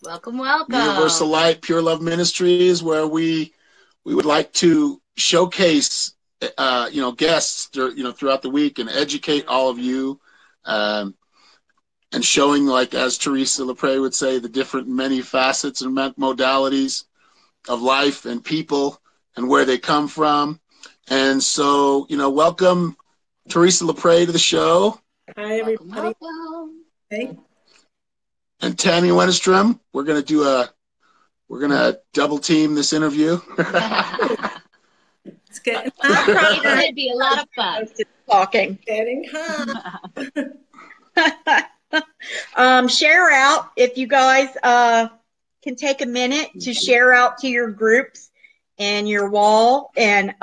Welcome, welcome. Universal Light Pure Love Ministries, where we would like to showcase, guests, throughout the week and educate all of you, and showing, like as Theresa Lepre would say, the different many facets and modalities of life and people and where they come from. And so, welcome Theresa Lepre to the show. Hi, everybody. Welcome. Hey. And Tammy Wennerstrom. We're gonna double team this interview. It's getting It's going to be a lot of fun. Talking. getting hot. Share out if you guys can take a minute to share out to your groups and your wall and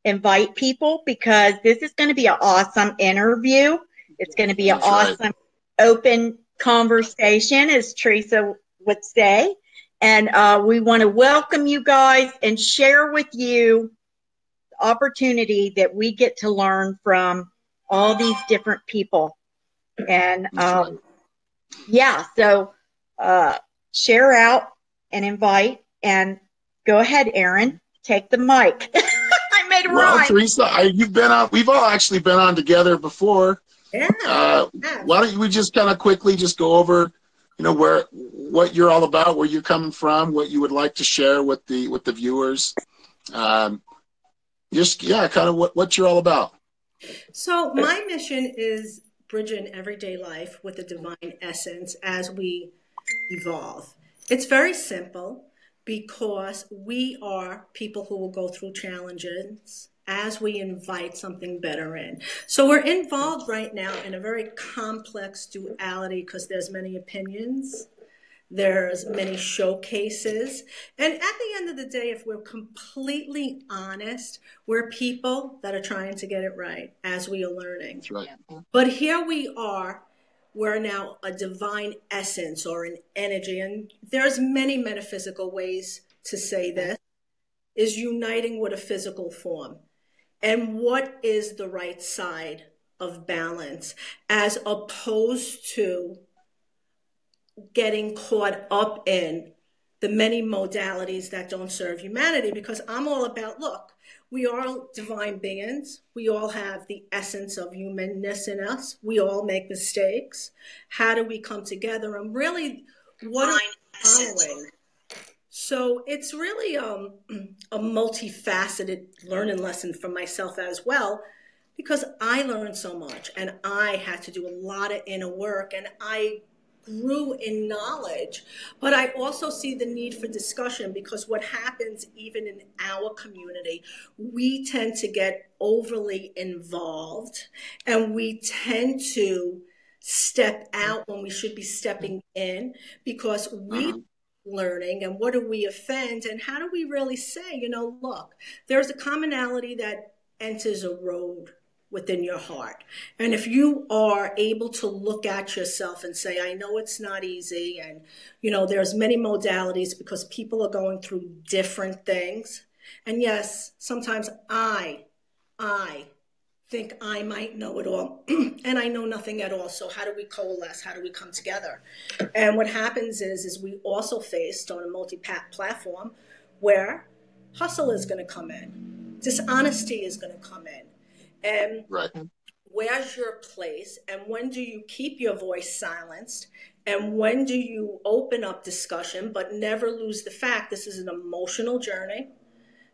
invite people, because this is going to be an awesome interview. It's going to be an awesome open conversation, as Theresa would say. And we want to welcome you guys and share with you the opportunity that we get to learn from all these different people. And so share out and invite, and go ahead, Aaron, take the mic. I made a rhyme. Theresa, we've all actually been on together before. Yeah. Why don't we just kind of quickly just go over, what you're all about, where you're coming from, what you would like to share with the viewers. Kind of what you're all about. So my mission is bridging everyday life with the divine essence as we evolve. It's very simple, because we are people who will go through challenges as we invite something better in. So we're involved right now in a very complex duality, because there's many opinions, there's many showcases, and at the end of the day, if we're completely honest, we're people that are trying to get it right as we are learning. That's right. But here we are, we're now a divine essence or an energy, and there's many metaphysical ways to say this, is uniting with a physical form. And what is the right side of balance, as opposed to getting caught up in the many modalities that don't serve humanity? Because I'm all about, look, we are all divine beings. We all have the essence of humanness in us. We all make mistakes. How do we come together? And really, what are we following? So it's really a multifaceted learning lesson for myself as well, because I learned so much and I had to do a lot of inner work, and I grew in knowledge. But I also see the need for discussion, because what happens even in our community, we tend to get overly involved, and we tend to step out when we should be stepping in, because we learning, and what do we offend, and how do we really say, look, there's a commonality that enters a road within your heart. And if you are able to look at yourself and say, I know it's not easy, and there's many modalities, because people are going through different things. And yes, sometimes I think I might know it all, and I know nothing at all. So how do we coalesce? How do we come together? And what happens is we also faced on a multi-platform where hustle is going to come in, dishonesty is going to come in, and where's your place? And when do you keep your voice silenced? And when do you open up discussion, but never lose the fact this is an emotional journey?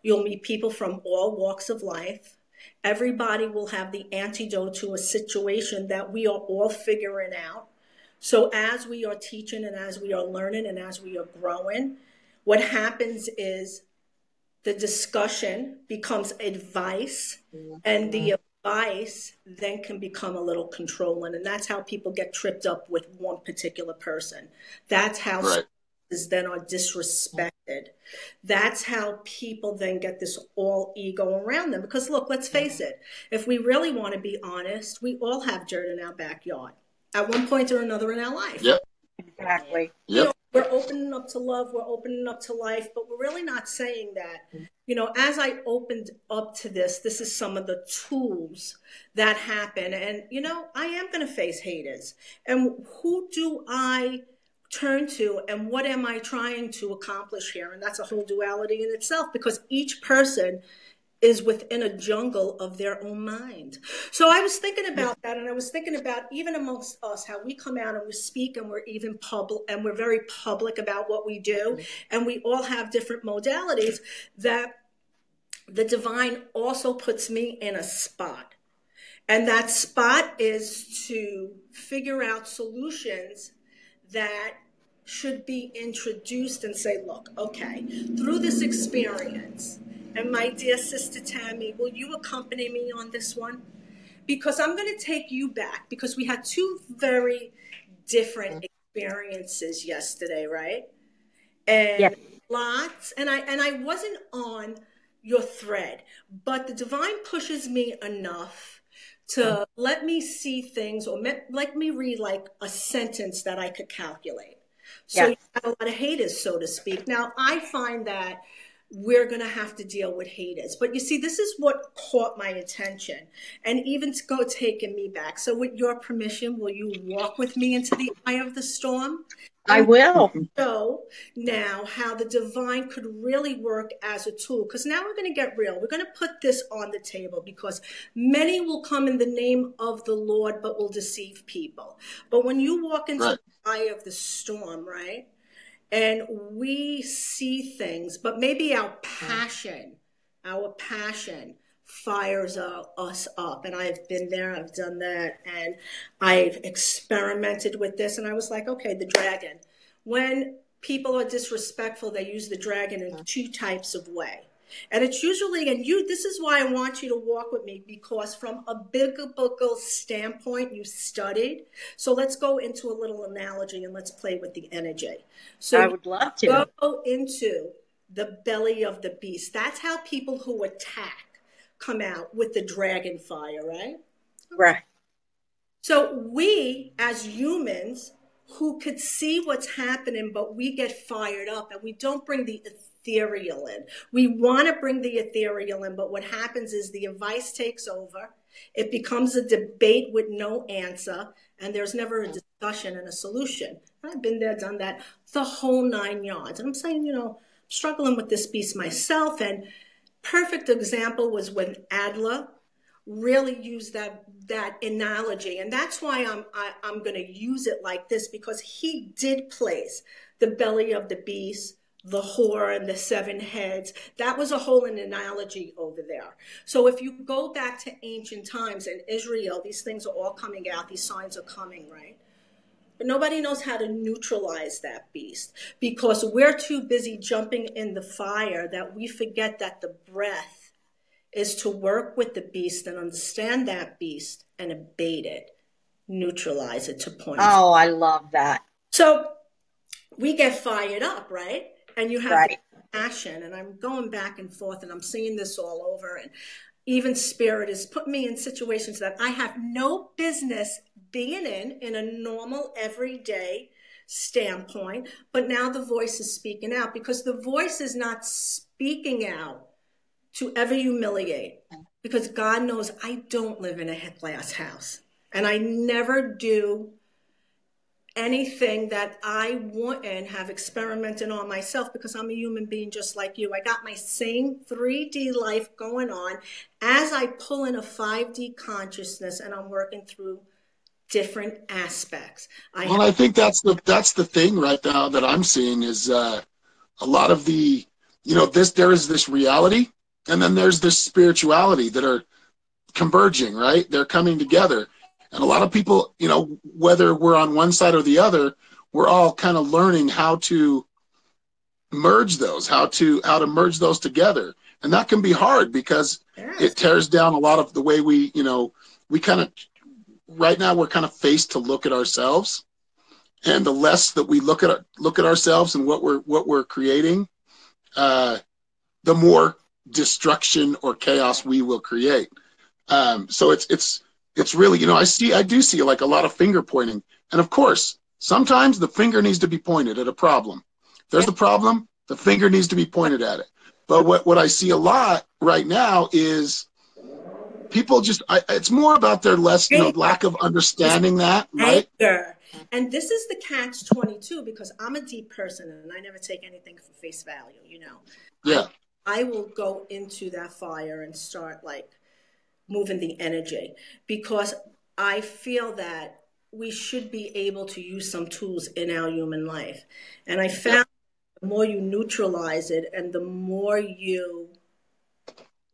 You'll meet people from all walks of life. Everybody will have the antidote to a situation that we are all figuring out. So as we are teaching, and as we are learning, and as we are growing, what happens is the discussion becomes advice, and the advice then can become a little controlling. And that's how people get tripped up with one particular person. That's how then are disrespected. That's how people then get this all ego around them. Because look, let's face it, if we really want to be honest, we all have dirt in our backyard at one point or another in our life. Yep. Exactly. Yep. We're opening up to love, we're opening up to life, but we're really not saying that. As I opened up to this is some of the tools that happen. And, I am going to face haters. And who do I turn to and what am I trying to accomplish here? And that's a whole duality in itself, because each person is within a jungle of their own mind. So I was thinking about that, and I was thinking about even amongst us, how we come out and we speak, and we're even public, and we're very public about what we do, and we all have different modalities, that the divine also puts me in a spot. And that spot is to figure out solutions that should be introduced and say, look, okay, through this experience, and my dear sister Tammy, will you accompany me on this one? Because I'm going to take you back, because we had two very different experiences yesterday, right? And lots, and I wasn't on your thread, but the divine pushes me enough to let me see things, or let me read like a sentence that I could calculate. So you have a lot of haters, so to speak. Now, I find that we're going to have to deal with haters. But you see, this is what caught my attention, and even to go taking me back. So with your permission, will you walk with me into the eye of the storm? I will. So now how the divine could really work as a tool, because now we're going to get real. We're going to put this on the table, because many will come in the name of the Lord, but will deceive people. But when you walk into the eye of the storm, right, and we see things, but maybe our passion fires us up. And I've been there, I've done that, and I've experimented with this. And I was like, okay, the dragon. When people are disrespectful, they use the dragon in two types of way. And it's usually, and this is why I want you to walk with me, because from a biblical standpoint, you studied. So let's go into a little analogy, and let's play with the energy. So I would love to go into the belly of the beast. That's how people who attack come out, with the dragon fire, right? Right. So we, as humans, who could see what's happening, but we get fired up, and we don't bring the ethereal in. We want to bring the ethereal in, but what happens is the advice takes over. It becomes a debate with no answer, and there's never a discussion and a solution. I've been there, done that, the whole 9 yards. And I'm saying, I'm struggling with this beast myself, and perfect example was when Adler really used that analogy, and that's why I'm going to use it like this, because he did place the belly of the beast, the whore, and the 7 heads. That was a whole analogy over there. So if you go back to ancient times in Israel, these things are all coming out. These signs are coming, right? But nobody knows how to neutralize that beast, because we're too busy jumping in the fire that we forget that the breath is to work with the beast and understand that beast and abate it, neutralize it to point. Oh, I love that. So we get fired up, right? And you have passion, and I'm going back and forth, and I'm seeing this all over, and even spirit has put me in situations that I have no business being in a normal, everyday standpoint. But now the voice is speaking out, because the voice is not speaking out to ever humiliate, because God knows I don't live in a glass house, and I never do anything that I wouldn't have experimented on myself, because I'm a human being just like you. I got my same 3D life going on as I pull in a 5D consciousness, and I'm working through different aspects. I think that's the thing right now that I'm seeing is a lot of the, there is this reality, and then there's this spirituality that are converging, right? They're coming together. And a lot of people, whether we're on one side or the other, we're all kind of learning how to merge those, how to merge those together. And that can be hard, because it tears down a lot of the way we kind of, right now we're kind of faced to look at ourselves. And the less that we look at ourselves and what we're creating, the more destruction or chaos we will create. So it's really, I do see like a lot of finger pointing. And of course, sometimes the finger needs to be pointed at a problem. If there's a problem, the finger needs to be pointed at it. But what I see a lot right now is people just, it's more about their lack of understanding that, right? Anger. And this is the catch-22, because I'm a deep person and I never take anything for face value, you know. Yeah. I will go into that fire and start like moving the energy, because I feel that we should be able to use some tools in our human life. And I found the more you neutralize it and the more you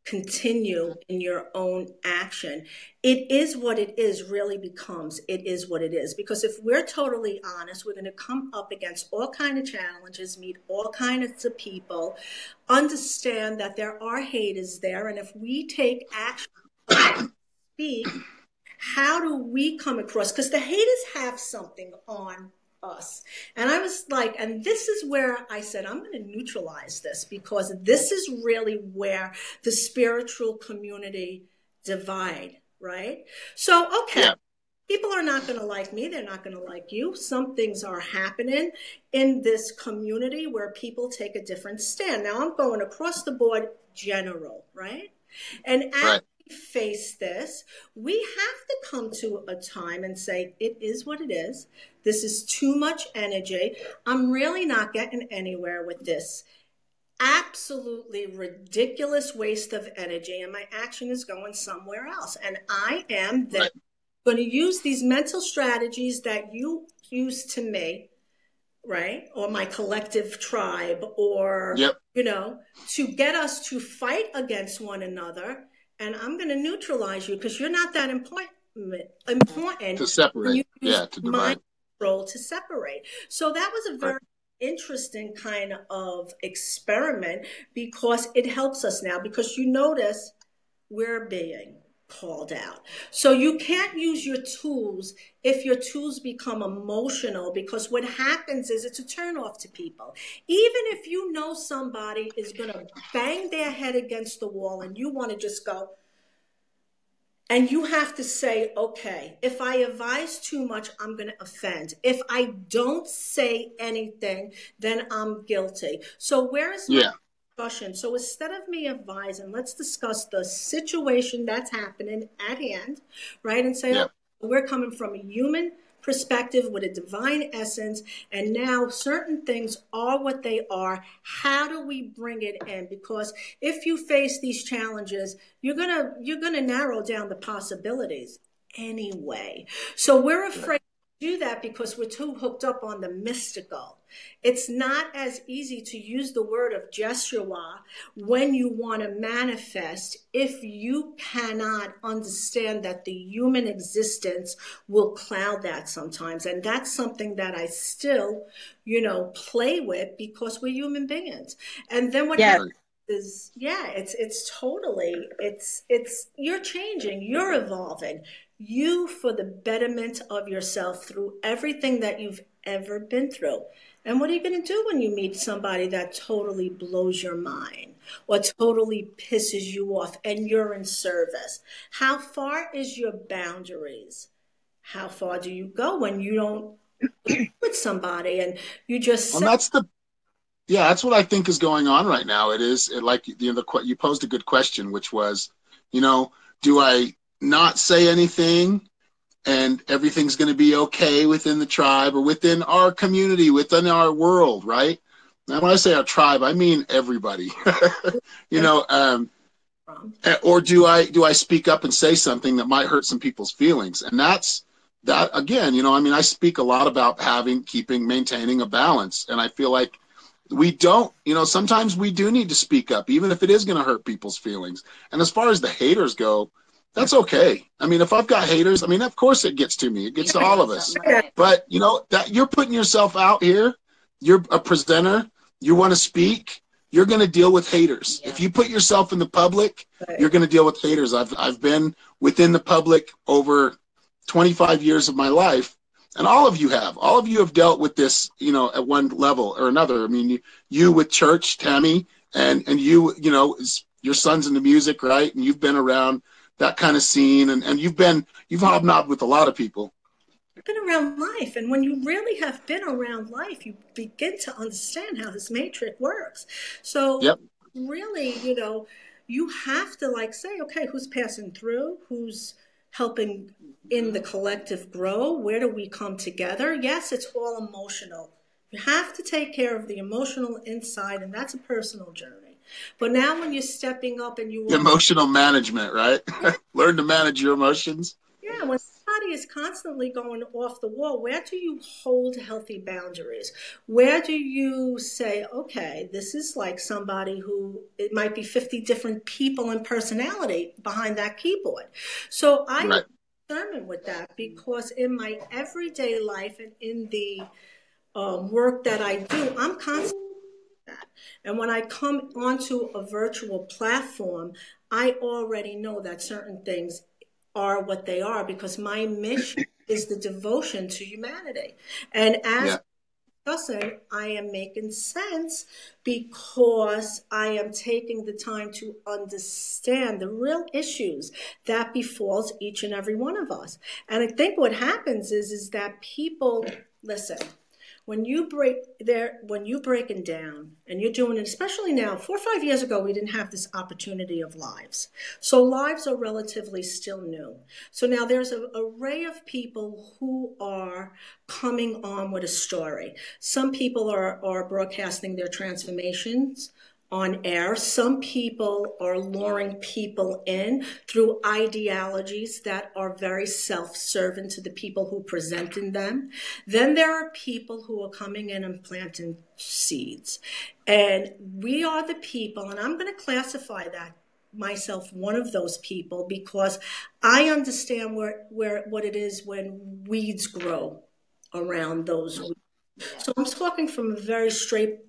continue in your own action, it is what it is really becomes. It is what it is. Because if we're totally honest, we're going to come up against all kinds of challenges, meet all kinds of people, understand that there are haters there. And if we take action, speak, how do we come across? Because the haters have something on us. And I was like, and this is where I said, I'm going to neutralize this, because this is really where the spiritual community divide, right? So, okay. Yeah. People are not going to like me. They're not going to like you. Some things are happening in this community where people take a different stand. Now I'm going across the board general, right? And as we face this, we have to come to a time and say, it is what it is. This is too much energy. I'm really not getting anywhere with this absolutely ridiculous waste of energy, and my action is going somewhere else. And I am then going to use these mental strategies that you use to me, right? Or my collective tribe, or, you know, to get us to fight against one another. And I'm going to neutralize you because you're not that important to separate. To divide. Mind control to separate. So that was a very interesting kind of experiment, because it helps us now, because you notice we're being called out. So you can't use your tools if your tools become emotional, because what happens is it's a turnoff to people. Even if you know somebody is going to bang their head against the wall and you want to just go, and you have to say, okay, if I advise too much, I'm going to offend. If I don't say anything, then I'm guilty. So where is my discussion? So instead of me advising, let's discuss the situation that's happening at hand, right? And say, okay, we're coming from a human perspective with a divine essence, and now certain things are what they are. How do we bring it in? Because if you face these challenges, you're gonna narrow down the possibilities anyway. So we're afraid to do that because we're too hooked up on the mystical. It's not as easy to use the word of Jeshua when you want to manifest if you cannot understand that the human existence will cloud that sometimes. And that's something that I still, you know, play with, because we're human beings. And then what happens is, it's totally, you're changing, you're evolving. You for the betterment of yourself through everything that you've ever been through. And what are you going to do when you meet somebody that totally blows your mind or totally pisses you off and you're in service? How far is your boundaries? How far do you go when you don't with somebody and you just say, that's what I think is going on right now. Like, you know, you posed a good question, which was, you know, do I not say anything and everything's going to be okay within the tribe or within our community, within our world, right? Now, when I say our tribe, I mean everybody, you know, or do I speak up and say something that might hurt some people's feelings? And that again, you know, I mean, I speak a lot about maintaining a balance. And I feel like we don't, you know, sometimes we do need to speak up, even if it is going to hurt people's feelings. And as far as the haters go, that's okay. I mean, if I've got haters, I mean, of course it gets to me. It gets to all of us. But, you know, that you're putting yourself out here. You're a presenter. You want to speak. You're going to deal with haters. If you put yourself in the public, you're going to deal with haters. I've been within the public over 25 years of my life. And all of you have dealt with this, you know, at one level or another. I mean, you with church, Tammy, and you know, your son's into music, right? And you've been around that kind of scene, and you've hobnobbed with a lot of people. You've been around life, and when you really have been around life, you begin to understand how this matrix works. So really, you know, you have to like say, okay, who's passing through, who's helping in the collective grow? Where do we come together? Yes, it's all emotional. You have to take care of the emotional inside, and that's a personal journey. But now when you're stepping up and you Emotional management, right? Learn to manage your emotions. yeah, when somebody is constantly going off the wall, where do you hold healthy boundaries? Where do you say, okay, this is like somebody who, it might be 50 different people and personality behind that keyboard. So I Right. determine with that because in my everyday life and in the work that I do, I'm constantly that. And when I come onto a virtual platform, I already know that certain things are what they are because my mission is the devotion to humanity. And as Yeah. discussing, I am making sense because I am taking the time to understand the real issues that befalls each and every one of us. And I think what happens is that people listen. When you breaking down and you're doing it, especially now, 4 or 5 years ago, we didn't have this opportunity of lives. So lives are relatively still new. So now there's an array of people who are coming on with a story. Some people are broadcasting their transformations on air. Some people are luring people in through ideologies that are very self-serving to the people who presenting them. Then there are people who are coming in and planting seeds. And we are the people, and I'm going to classify that myself one of those people because I understand where what it is when weeds grow around those weeds. So I'm talking from a very straight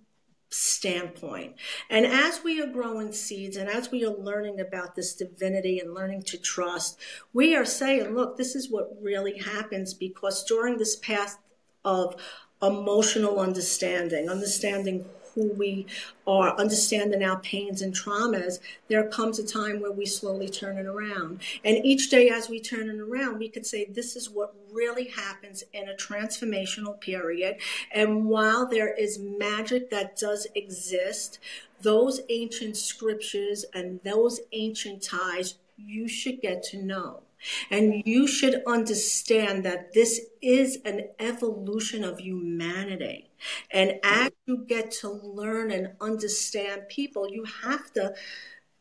standpoint. And as we are growing seeds and as we are learning about this divinity and learning to trust, we are saying, look, this is what really happens because during this path of emotional understanding who we are, understanding our pains and traumas, there comes a time where we slowly turn it around. And each day as we turn it around, we could say this is what really happens in a transformational period. And while there is magic that does exist, those ancient scriptures and those ancient ties, you should get to know. And you should understand that this is an evolution of humanity. And as you get to learn and understand people, you have to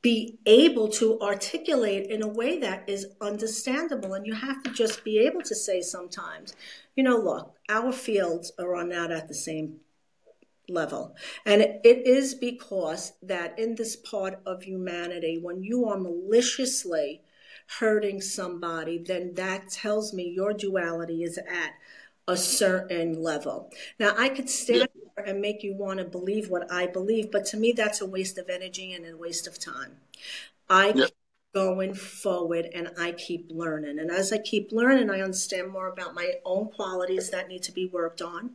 be able to articulate in a way that is understandable. And you have to just be able to say sometimes, look, our fields are not at the same level. And it is because that in this part of humanity, when you are maliciously hurting somebody, then that tells me your duality is at a certain level. Now, I could stand there and make you want to believe what I believe, but to me, that's a waste of energy and a waste of time. I keep going forward and I keep learning. And as I keep learning, I understand more about my own qualities that need to be worked on.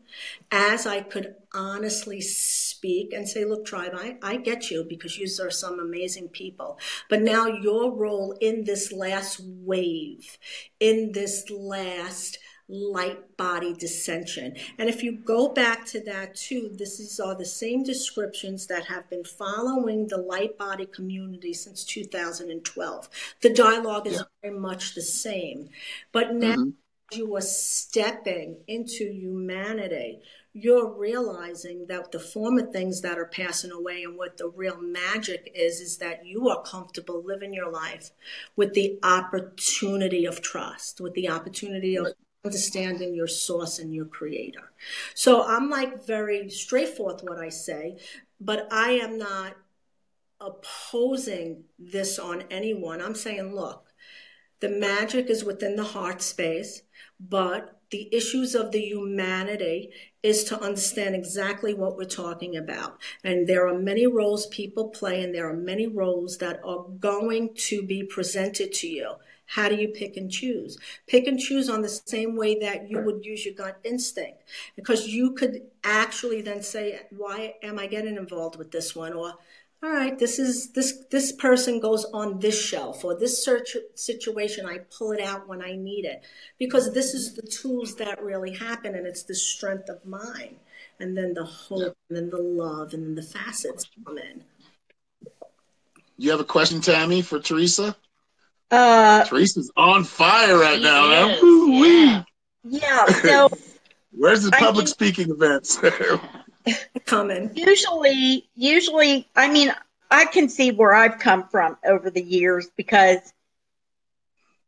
As I could honestly speak and say, look, tribe, I get you because you are some amazing people. But now your role in this last wave, in this last light body dissension. And if you go back to that too, these are the same descriptions that have been following the light body community since 2012. The dialogue is very much the same. But now you are stepping into humanity, you're realizing that the form of things that are passing away and what the real magic is that you are comfortable living your life with the opportunity of trust, with the opportunity of understanding your source and your creator. So I'm like very straightforward what I say, but I am not opposing this on anyone. I'm saying, look, the magic is within the heart space, but the issues of the humanity is to understand exactly what we're talking about. And there are many roles people play, and there are many roles that are going to be presented to you. How do you pick and choose? Pick and choose on the same way that you would use your gut instinct. Because you could actually then say, why am I getting involved with this one? Or, all right, this person goes on this shelf, or this search situation, I pull it out when I need it. Because this is the tools that really happen, and it's the strength of mind. And then the hope, and then the love, and then the facets come in. You have a question, Tammy, for Theresa? Teresa's on fire right now, man. Yeah. Yeah. So where's the public speaking events? Coming. Usually, I mean, I can see where I've come from over the years because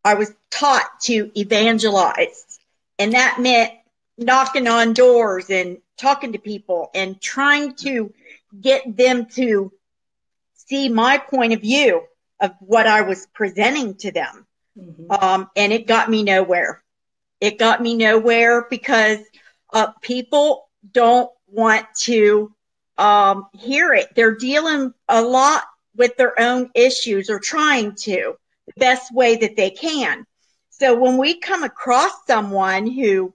I was taught to evangelize, and that meant knocking on doors and talking to people and trying to get them to see my point of view of what I was presenting to them. Mm-hmm. And it got me nowhere. It got me nowhere because people don't want to hear it. They're dealing a lot with their own issues, or trying to the best way that they can. So when we come across someone who,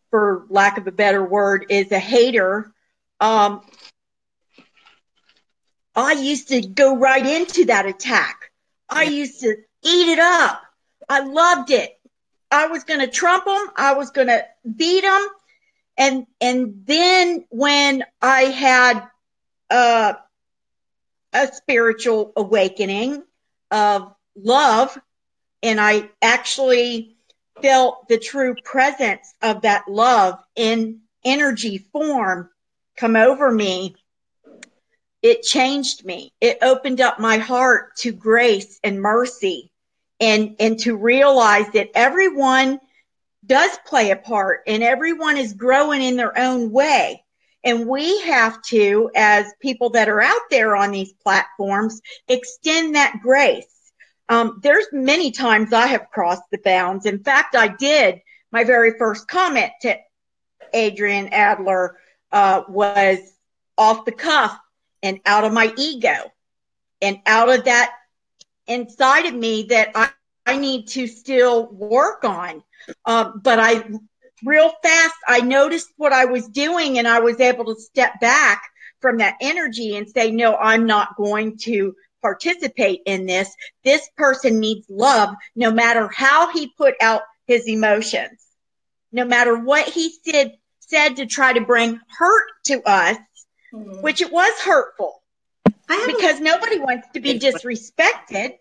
for lack of a better word, is a hater, I used to go right into that attack. I used to eat it up. I loved it. I was going to trump them. I was going to beat them. And then when I had a spiritual awakening of love, and I actually felt the true presence of that love in energy form come over me, it changed me. It opened up my heart to grace and mercy, and to realize that everyone does play a part and everyone is growing in their own way. And we have to, as people that are out there on these platforms, extend that grace. There's many times I have crossed the bounds. In fact, I did. My very first comment to Adrian Adler was off the cuff and out of my ego and out of that inside of me that I need to still work on. But real fast, I noticed what I was doing, and I was able to step back from that energy and say, no, I'm not going to participate in this. This person needs love, no matter how he put out his emotions, no matter what he said to try to bring hurt to us, which it was hurtful because nobody wants to be disrespected.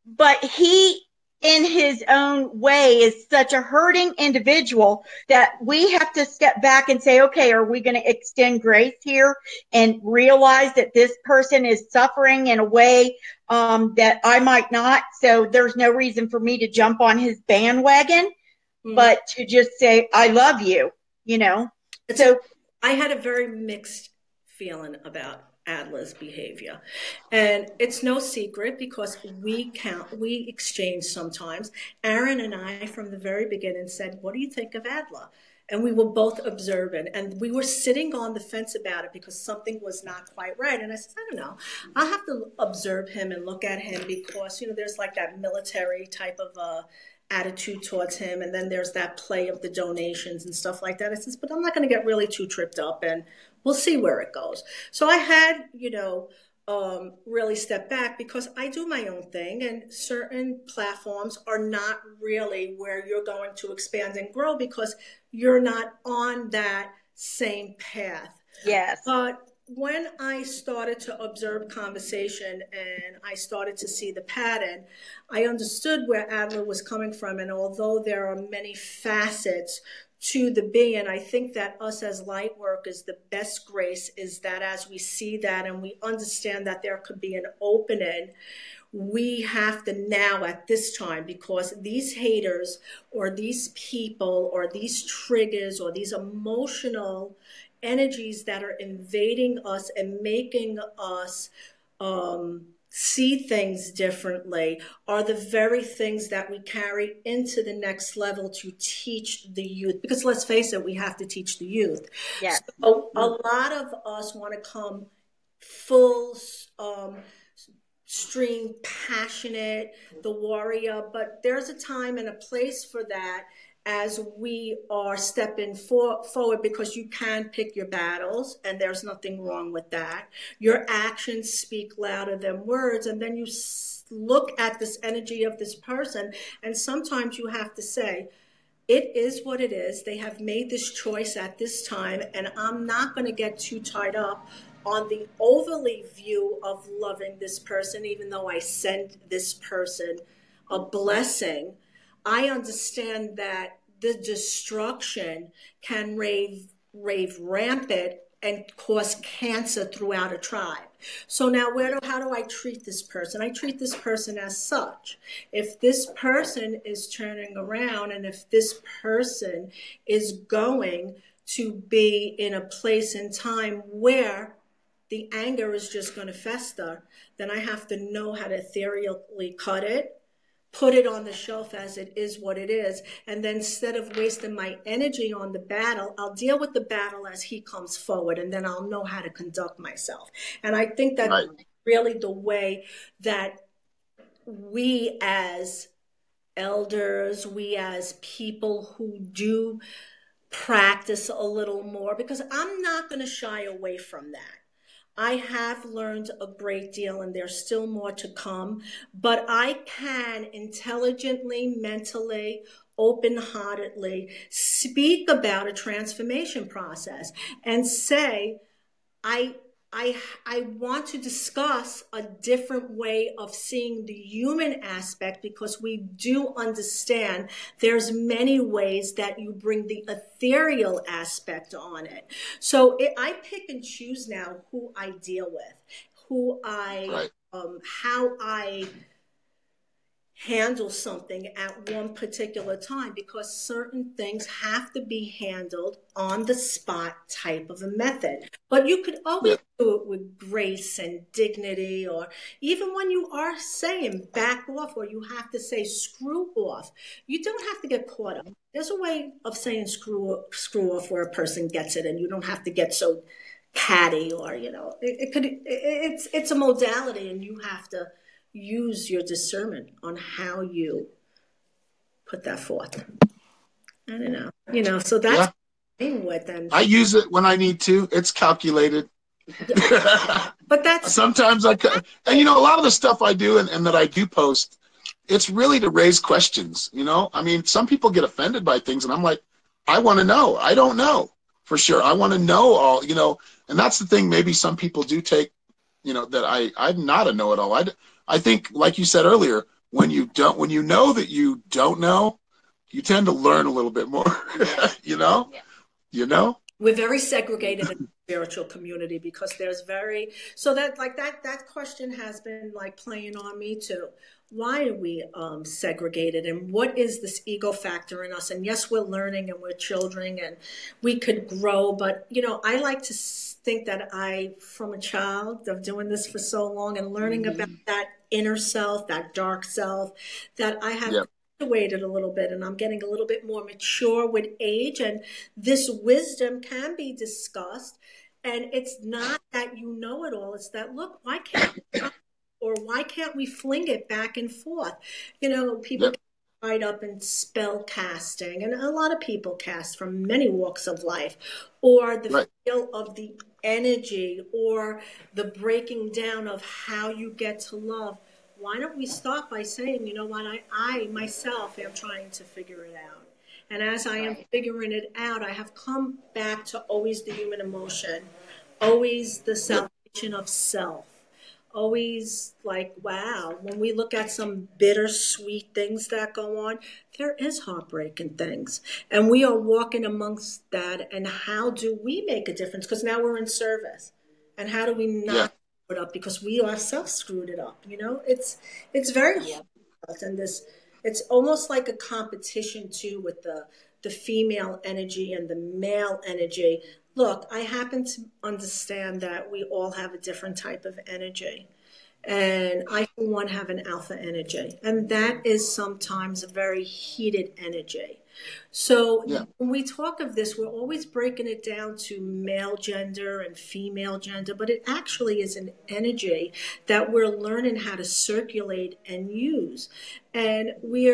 But he, in his own way, is such a hurting individual that we have to step back and say, okay, are we going to extend grace here and realize that this person is suffering in a way that I might not? So there's no reason for me to jump on his bandwagon, but to just say, I love you, you know? So I had a very mixed feeling about Adler's behavior, and it's no secret because we exchange sometimes. Aaron and I, from the very beginning, said, what do you think of Adler? And we were both observant, and we were sitting on the fence about it because something was not quite right. And I said, I don't know, I'll have to observe him and look at him because, you know, there's like that military type of attitude towards him, and then there's that play of the donations and stuff like that. I says, but I'm not going to get really too tripped up, and we'll see where it goes. So I had, you know, really step back because I do my own thing, and certain platforms are not really where you're going to expand and grow because you're not on that same path. Yes. But when I started to observe conversation and I started to see the pattern, I understood where Adler was coming from. And although there are many facets to the being, I think that us as light workers, the best grace is that as we see that and we understand that there could be an opening, we have to now at this time, because these haters or these people or these triggers or these emotional energies that are invading us and making us see things differently are the very things that we carry into the next level to teach the youth. Because let's face it, we have to teach the youth. Yes. So a lot of us want to come full stream, passionate, the warrior, but there's a time and a place for that as we are stepping forward, because you can pick your battles and there's nothing wrong with that. Your actions speak louder than words, and then you look at this energy of this person, and sometimes you have to say, it is what it is. They have made this choice at this time, and I'm not going to get too tied up on the overly view of loving this person, even though I send this person a blessing, I understand that the destruction can rave rampant and cause cancer throughout a tribe. So now how do I treat this person? I treat this person as such. If this person is turning around and if this person is going to be in a place and time where the anger is just going to fester, then I have to know how to ethereally cut it, put it on the shelf as it is what it is. And then instead of wasting my energy on the battle, I'll deal with the battle as he comes forward, and then I'll know how to conduct myself. And I think that's Right. really the way that we as elders, we as people who do practice a little more, because I'm not going to shy away from that. I have learned a great deal and there's still more to come, but I can intelligently, mentally, open-heartedly speak about a transformation process and say, I want to discuss a different way of seeing the human aspect, because we do understand there's many ways that you bring the ethereal aspect on it. So I pick and choose now who I deal with, Right. how I handle something at one particular time, because certain things have to be handled on the spot type of a method. But you could always do it with grace and dignity, or even when you are saying back off, or you have to say screw off, you don't have to get caught up. There's a way of saying screw off where a person gets it, and you don't have to get so catty, or it's a modality, and you have to use your discernment on how you put that forth. I don't know. So that's what then. I use it when I need to. It's calculated. Yeah. But that's sometimes and a lot of the stuff I do and that I do post, it's really to raise questions. I mean, some people get offended by things, and I'm like, I want to know. I don't know for sure. I want to know all. And that's the thing. Maybe some people do take, that I'm not a know-it-all. I think, like you said earlier, when you know that you don't know, you tend to learn a little bit more. We're very segregated in the spiritual community, because there's that question has been like playing on me too. Why are we segregated, and what is this ego factor in us? And yes, we're learning and we're children and we could grow, but I like to think that from a child of doing this for so long and learning about that inner self, that dark self, that I have graduated a little bit, and I'm getting a little bit more mature with age, and this wisdom can be discussed. And it's not that you know it all, it's that, look, why can't we fling it back and forth? People get right up in spell casting, and a lot of people cast from many walks of life, or the feel of the energy, or the breaking down of how you get to love. Why don't we start by saying, you know what, I myself am trying to figure it out. And as I am figuring it out, I have come back to always the human emotion, always the salvation of self. Always like, wow, when we look at some bittersweet things that go on, there is heartbreaking things. And we are walking amongst that. And how do we make a difference? Because now we're in service. And how do we not screw it up? Because we ourselves screwed it up. It's very hard. And it's almost like a competition too, with the female energy and the male energy. Look, I happen to understand that we all have a different type of energy. And I, for one, have an alpha energy. And that is sometimes a very heated energy. So when we talk of this, we're always breaking it down to male gender and female gender, but it actually is an energy that we're learning how to circulate and use. And we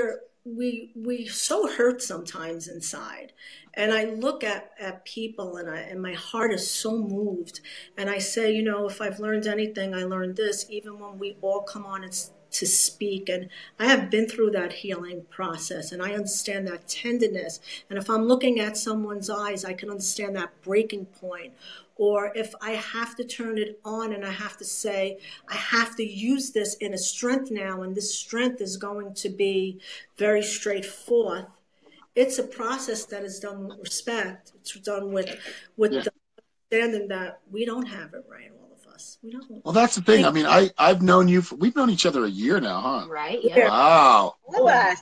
so hurt sometimes inside. And I look at people, and my heart is so moved. And I say, if I've learned anything, I learned this. Even when we all come on to speak. And I have been through that healing process, and I understand that tenderness. And if I'm looking at someone's eyes, I can understand that breaking point. Or if I have to turn it on and I have to say, I have to use this in a strength now, and this strength is going to be very straightforward. It's a process that is done with respect. It's done with the understanding that we don't have it right, all of us. We don't. Well, that's the thing. I mean, I've known you we've known each other a year now, huh? Right. Yeah. Wow.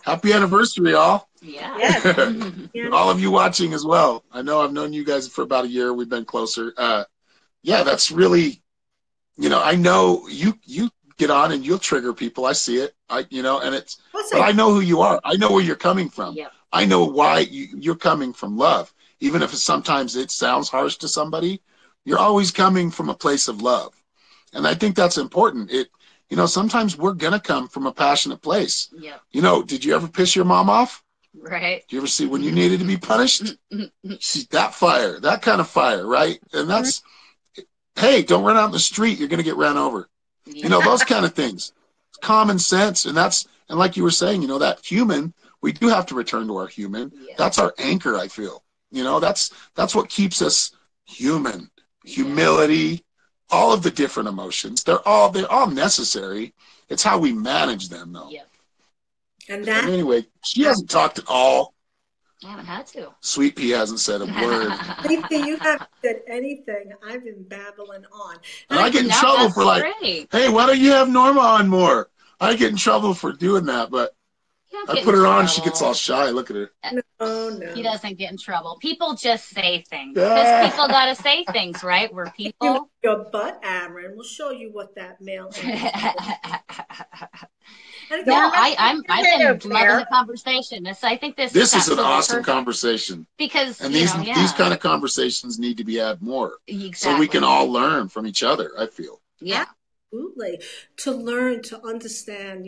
Happy anniversary, all. Yeah. Yeah. All of you watching as well. I know I've known you guys for about a year. We've been closer. Yeah, that's really, I know you get on and you'll trigger people. I see it. But I know who you are. I know where you're coming from. Yep. I know why you're coming from love. Even if sometimes it sounds harsh to somebody, you're always coming from a place of love. And I think that's important. Sometimes we're going to come from a passionate place. Yep. Did you ever piss your mom off? Right. Do you ever see when you needed to be punished? See that fire, that kind of fire, right? And that's, hey, don't run out in the street. You're going to get ran over. Yeah. Those kind of things. It's common sense. And like you were saying, that human, we do have to return to our human. Yeah. That's our anchor, I feel. That's what keeps us human. Humility, all of the different emotions. They're all necessary. It's how we manage them, though. Yeah. And anyway, she hasn't talked at all. I haven't had to. Sweet Pea hasn't said a word. Sweet Pea, you haven't said anything. I've been babbling on. And I get in trouble for hey, why don't you have Norma on more? I get in trouble for doing that, but I put her on, she gets all shy. Look at her. No. He doesn't get in trouble. People just say things. Because people got to say things, right? We're people. Your butt, Aaron. We'll show you what that male is. No, I've been loving the conversation. I think this is an awesome conversation. Because these kind of conversations need to be had more. Exactly. So we can all learn from each other, I feel. Yeah. Absolutely. To learn, to understand,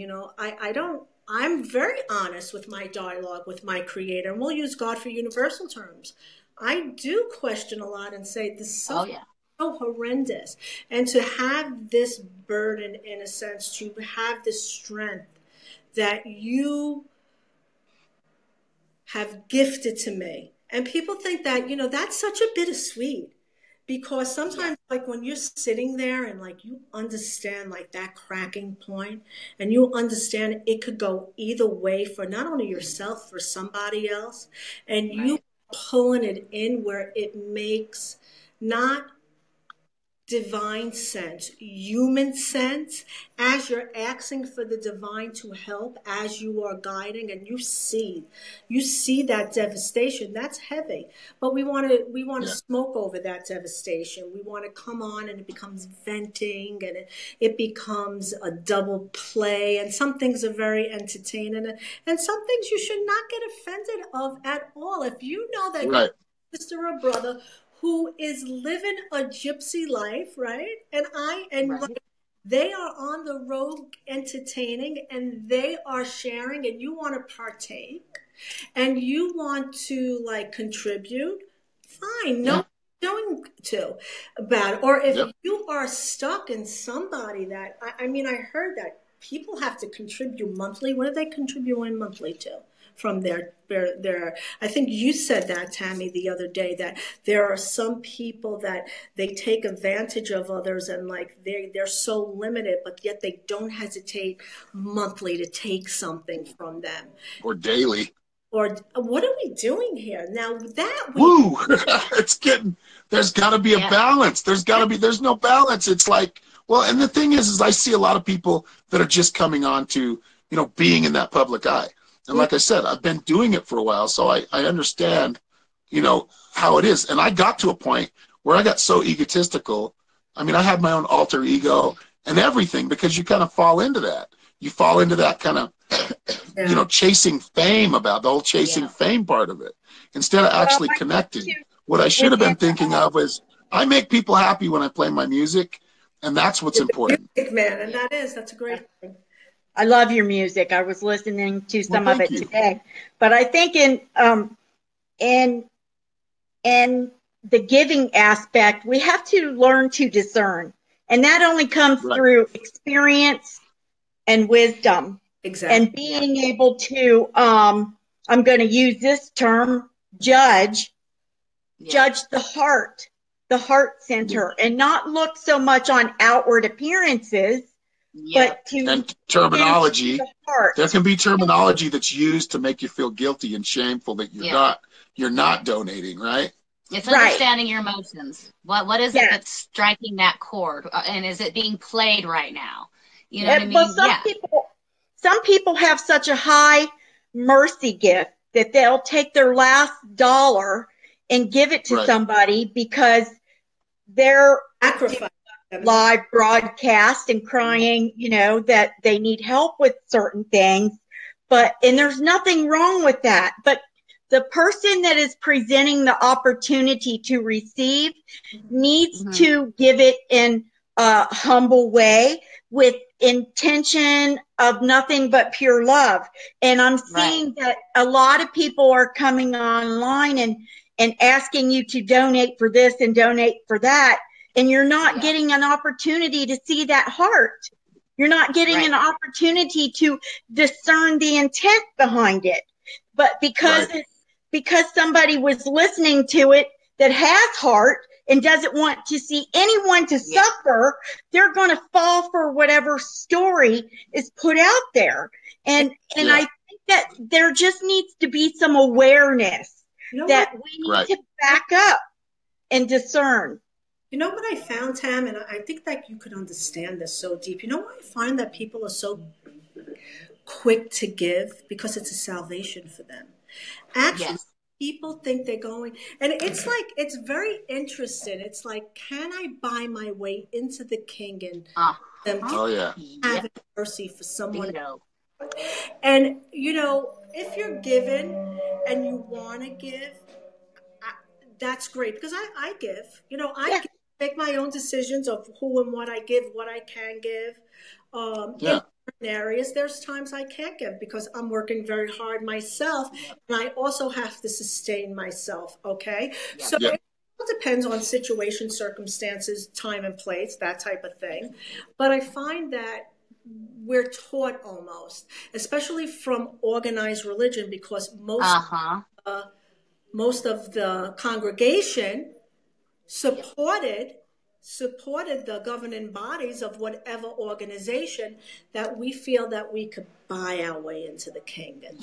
I'm very honest with my dialogue with my creator, and we'll use God for universal terms. I do question a lot and say this is so horrendous. And to have this burden, in a sense, to have this strength that you have gifted to me. And people think that, that's such a bittersweet. Because sometimes, like when you're sitting there and like you understand like that cracking point, and you understand it could go either way for not only yourself, for somebody else, and you pulling it in where it makes not divine sense, human sense, as you're asking for the divine to help, as you are guiding, and you see that devastation. That's heavy, but we want to smoke over that devastation. We want to come on, and it becomes venting, and it becomes a double play, and some things are very entertaining, and some things you should not get offended of at all. If you know that your sister or brother who is living a gypsy life, right? And they are on the road entertaining, and they are sharing, and you want to partake, and you want to like contribute, fine. No doing to about it. Or if you are stuck in somebody that, I heard that people have to contribute monthly. What are they contributing monthly to? From their, I think you said that, Tammy, the other day, that there are some people that they take advantage of others, and like they're so limited, but yet they don't hesitate monthly to take something from them. Or daily. Or what are we doing here? Now that there's got to be a balance. There's no balance. It's like, well, and the thing is I see a lot of people that are just coming on to, being in that public eye. And like I said, I've been doing it for a while, so I understand, how it is. And I got to a point where I got so egotistical. I had my own alter ego and everything, because you kind of fall into that. You fall into that kind of, chasing fame, about the whole chasing fame part of it, instead of actually connecting. What I should have been thinking of is I make people happy when I play my music, and that's what's important. Music, man, and that's a great thing. I love your music. I was listening to some of it today, but I think in the giving aspect, we have to learn to discern, and that only comes through experience and wisdom. Exactly. And being able to, I'm going to use this term, judge the heart center, and not look so much on outward appearances, but to and terminology. The heart. There can be terminology that's used to make you feel guilty and shameful that you're not donating, right? It's understanding your emotions. What is it that's striking that chord, and is it being played right now? You know what I mean? Well, some people have such a high mercy gift that they'll take their last dollar and give it to somebody because they're live broadcast and crying, you know, that they need help with certain things. And there's nothing wrong with that. But the person that is presenting the opportunity to receive needs to give it in a humble way with intention of nothing but pure love. And I'm seeing that a lot of people are coming online and asking you to donate for this and donate for that. And you're not getting an opportunity to see that heart. You're not getting an opportunity to discern the intent behind it. But because somebody was listening to it that has heart and doesn't want to see anyone to suffer, they're going to fall for whatever story is put out there. And I think that there just needs to be some awareness that we need to back up and discern. You know what I found, Tam, and I think that you could understand this so deep. You know why I find that people are so quick to give? Because it's a salvation for them. Actually, people think they're going, and it's like, it's very interesting. It's like, can I buy my way into the kingdom and have mercy for someone? And, you know, if you're given and you want to give, that's great, because I give. You know, I make my own decisions of who and what I give, what I can give. In certain areas, there's times I can't give because I'm working very hard myself, and I also have to sustain myself, okay? So it all depends on situation, circumstances, time and place, that type of thing. But I find that we're taught almost, especially from organized religion, because most of the congregation supported the governing bodies of whatever organization, that we feel that we could buy our way into the kingdom.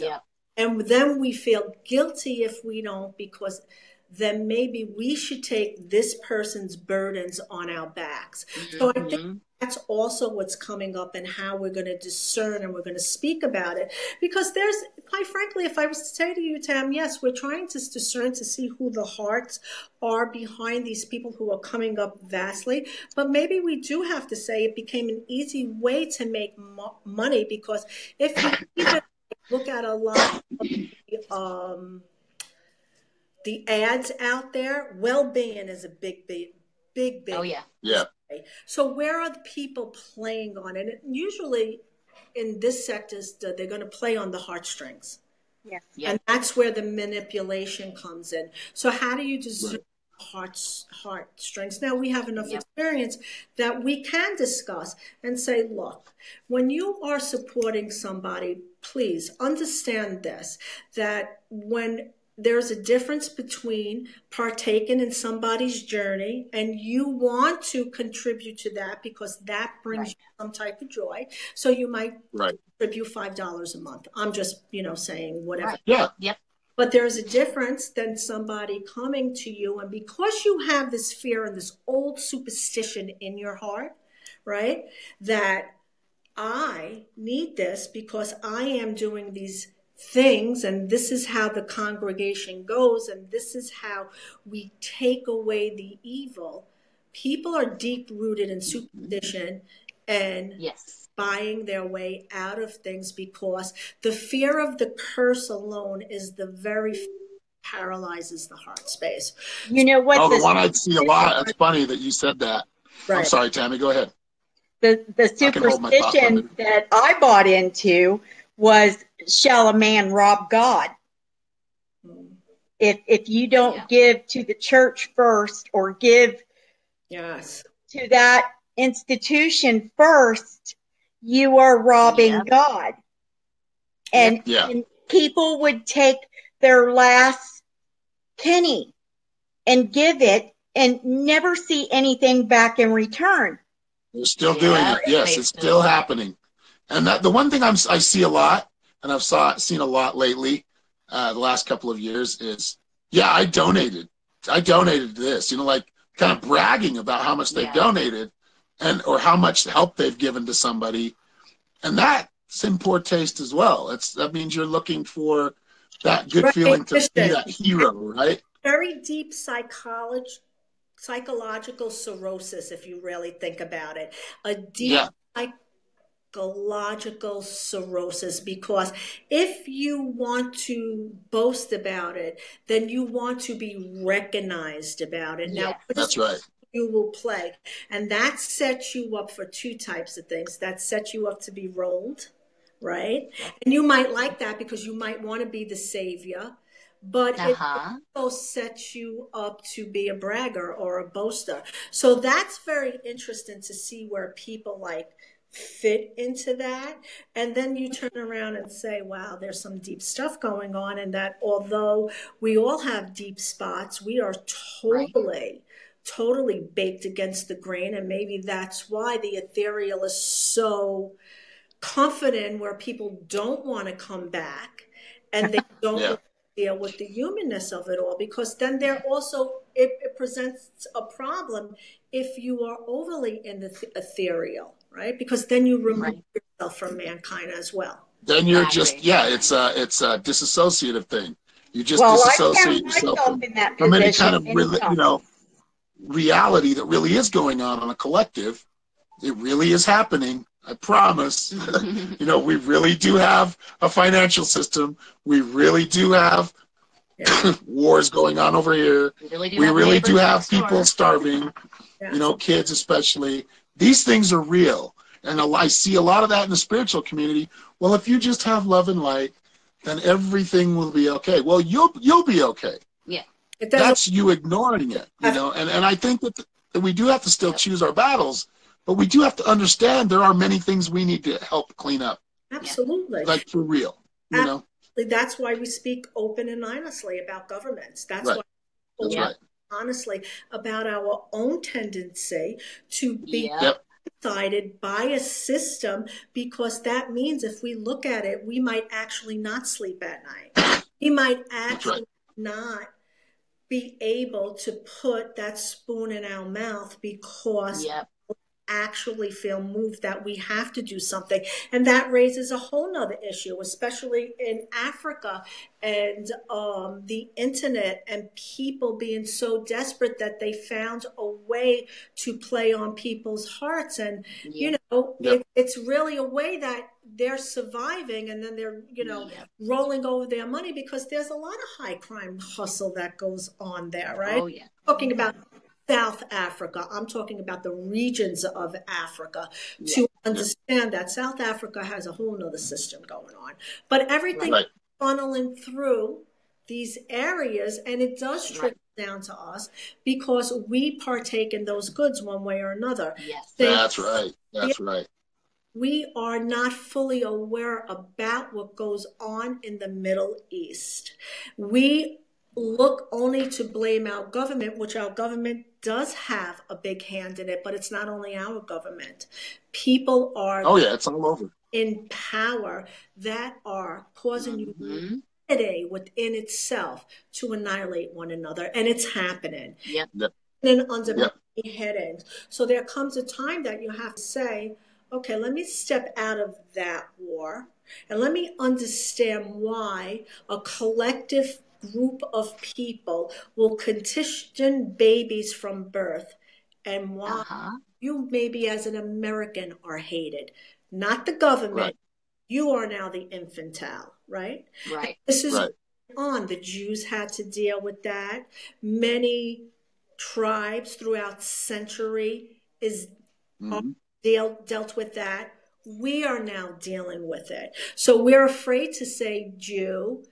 And then we feel guilty if we don't, because then maybe we should take this person's burdens on our backs. So I think that's also what's coming up, and how we're going to discern and we're going to speak about it. Because there's, quite frankly, if I was to say to you, Tam, yes, we're trying to discern to see who the hearts are behind these people who are coming up vastly. But maybe we do have to say it became an easy way to make money, because if you even look at a lot of the ads out there, well-being is a big. Oh, yeah. So where are the people playing on it? And usually in this sector, they're going to play on the heartstrings. And that's where the manipulation comes in. So how do you discern heartstrings? Now we have enough experience that we can discuss and say, look, when you are supporting somebody, please understand this, that when there's a difference between partaking in somebody's journey and you want to contribute to that because that brings you some type of joy. So you might contribute $5 a month. I'm just, saying whatever. But there's a difference than somebody coming to you, and because you have this fear and this old superstition in your heart, right, that I need this because I am doing these things, and this is how the congregation goes, and this is how we take away the evil. People are deep rooted in superstition and buying their way out of things, because the fear of the curse alone is the very fear that paralyzes the heart space. You know what? The one I see a lot. It's funny that you said that. I'm sorry, Tammy, go ahead. The superstition that I bought into was, shall a man rob God? If you don't give to the church first, or give to that institution first, you are robbing Yep. God. And, Yeah. and people would take their last penny and give it and never see anything back in return. They're still doing it. Yes, it's still happening. And that the one thing I see a lot, and I've seen a lot lately, the last couple of years is, yeah, I donated this, you know, like kind of bragging about how much they've donated and or how much help they've given to somebody. And that's in poor taste as well. That means you're looking for that good feeling to be that hero, right? Very deep psychological cirrhosis, if you really think about it. A deep psychological cirrhosis, because if you want to boast about it, then you want to be recognized about it. Now, that's right. You will play, and that sets you up for two types of things. That sets you up to be rolled, right? And you might like that because you might want to be the savior, but it also sets you up to be a bragger or a boaster. So that's very interesting to see where people like fit into that. And then you turn around and say, wow, there's some deep stuff going on. And that although we all have deep spots, we are totally baked against the grain. And maybe that's why the ethereal is so confident, where people don't want to come back and they don't want to deal with the humanness of it all, because then they're also, it presents a problem if you are overly in the ethereal, right? Because then you remove yourself from mankind as well. Then you're just, it's a disassociative thing. You just disassociate yourself from any kind of, reality that really is going on a collective. It really is happening. I promise. We really do have a financial system. We really do have wars going on over here. We really do have people starving, kids especially. These things are real. And I see a lot of that in the spiritual community. Well, if you just have love and light, then everything will be okay. Well, you'll be okay. Yeah. That's you ignoring it, and I think that we do have to still choose our battles, but we do have to understand there are many things we need to help clean up. Absolutely. Like for real, That's why we speak open and honestly about governments. That's why we speak honestly about our own tendency to be decided by a system, because that means if we look at it, we might actually not sleep at night. We might actually not be able to put that spoon in our mouth because we actually feel moved that we have to do something. And that raises a whole nother issue, especially in Africa and the internet and people being so desperate that they found a way to play on people's hearts. And, it's really a way that they're surviving, and then they're, rolling over their money, because there's a lot of high crime hustle that goes on there, right? Oh, yeah. Talking about South Africa, I'm talking about the regions of Africa, to understand that South Africa has a whole nother system going on. But everything is funneling through these areas, and it does trickle down to us because we partake in those goods one way or another. Yes. That's right. That's right. We are not fully aware about what goes on in the Middle East. We look only to blame our government, which our government does have a big hand in it, but it's not only our government. People are it's all over in power that are causing humanity within itself to annihilate one another, and it's happening. And under many headings. So there comes a time that you have to say, okay, let me step out of that war and let me understand why a collective group of people will condition babies from birth, and why you maybe as an American are hated, not the government. You are now the infantile, right? This is on. The Jews had to deal with that. Many tribes throughout century dealt with that. We are now dealing with it. So we're afraid to say Jew,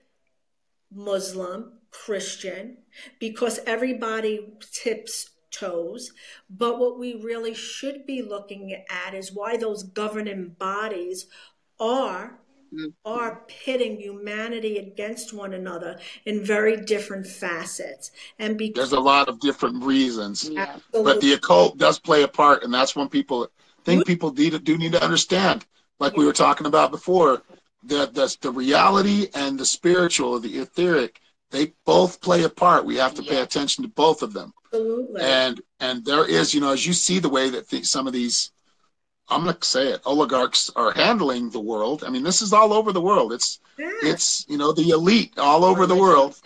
Muslim, Christian, because everybody tips toes. But what we really should be looking at is why those governing bodies are pitting humanity against one another in very different facets. And There's a lot of different reasons, but the absolutely, occult does play a part, and that's when people do need to understand, like we were talking about before, that the reality and the spiritual, the etheric, they both play a part. We have to pay attention to both of them. absolutely. And there is, as you see the way that some of these, I'm going to say it, oligarchs are handling the world. I mean, this is all over the world. It's the elite all over the world,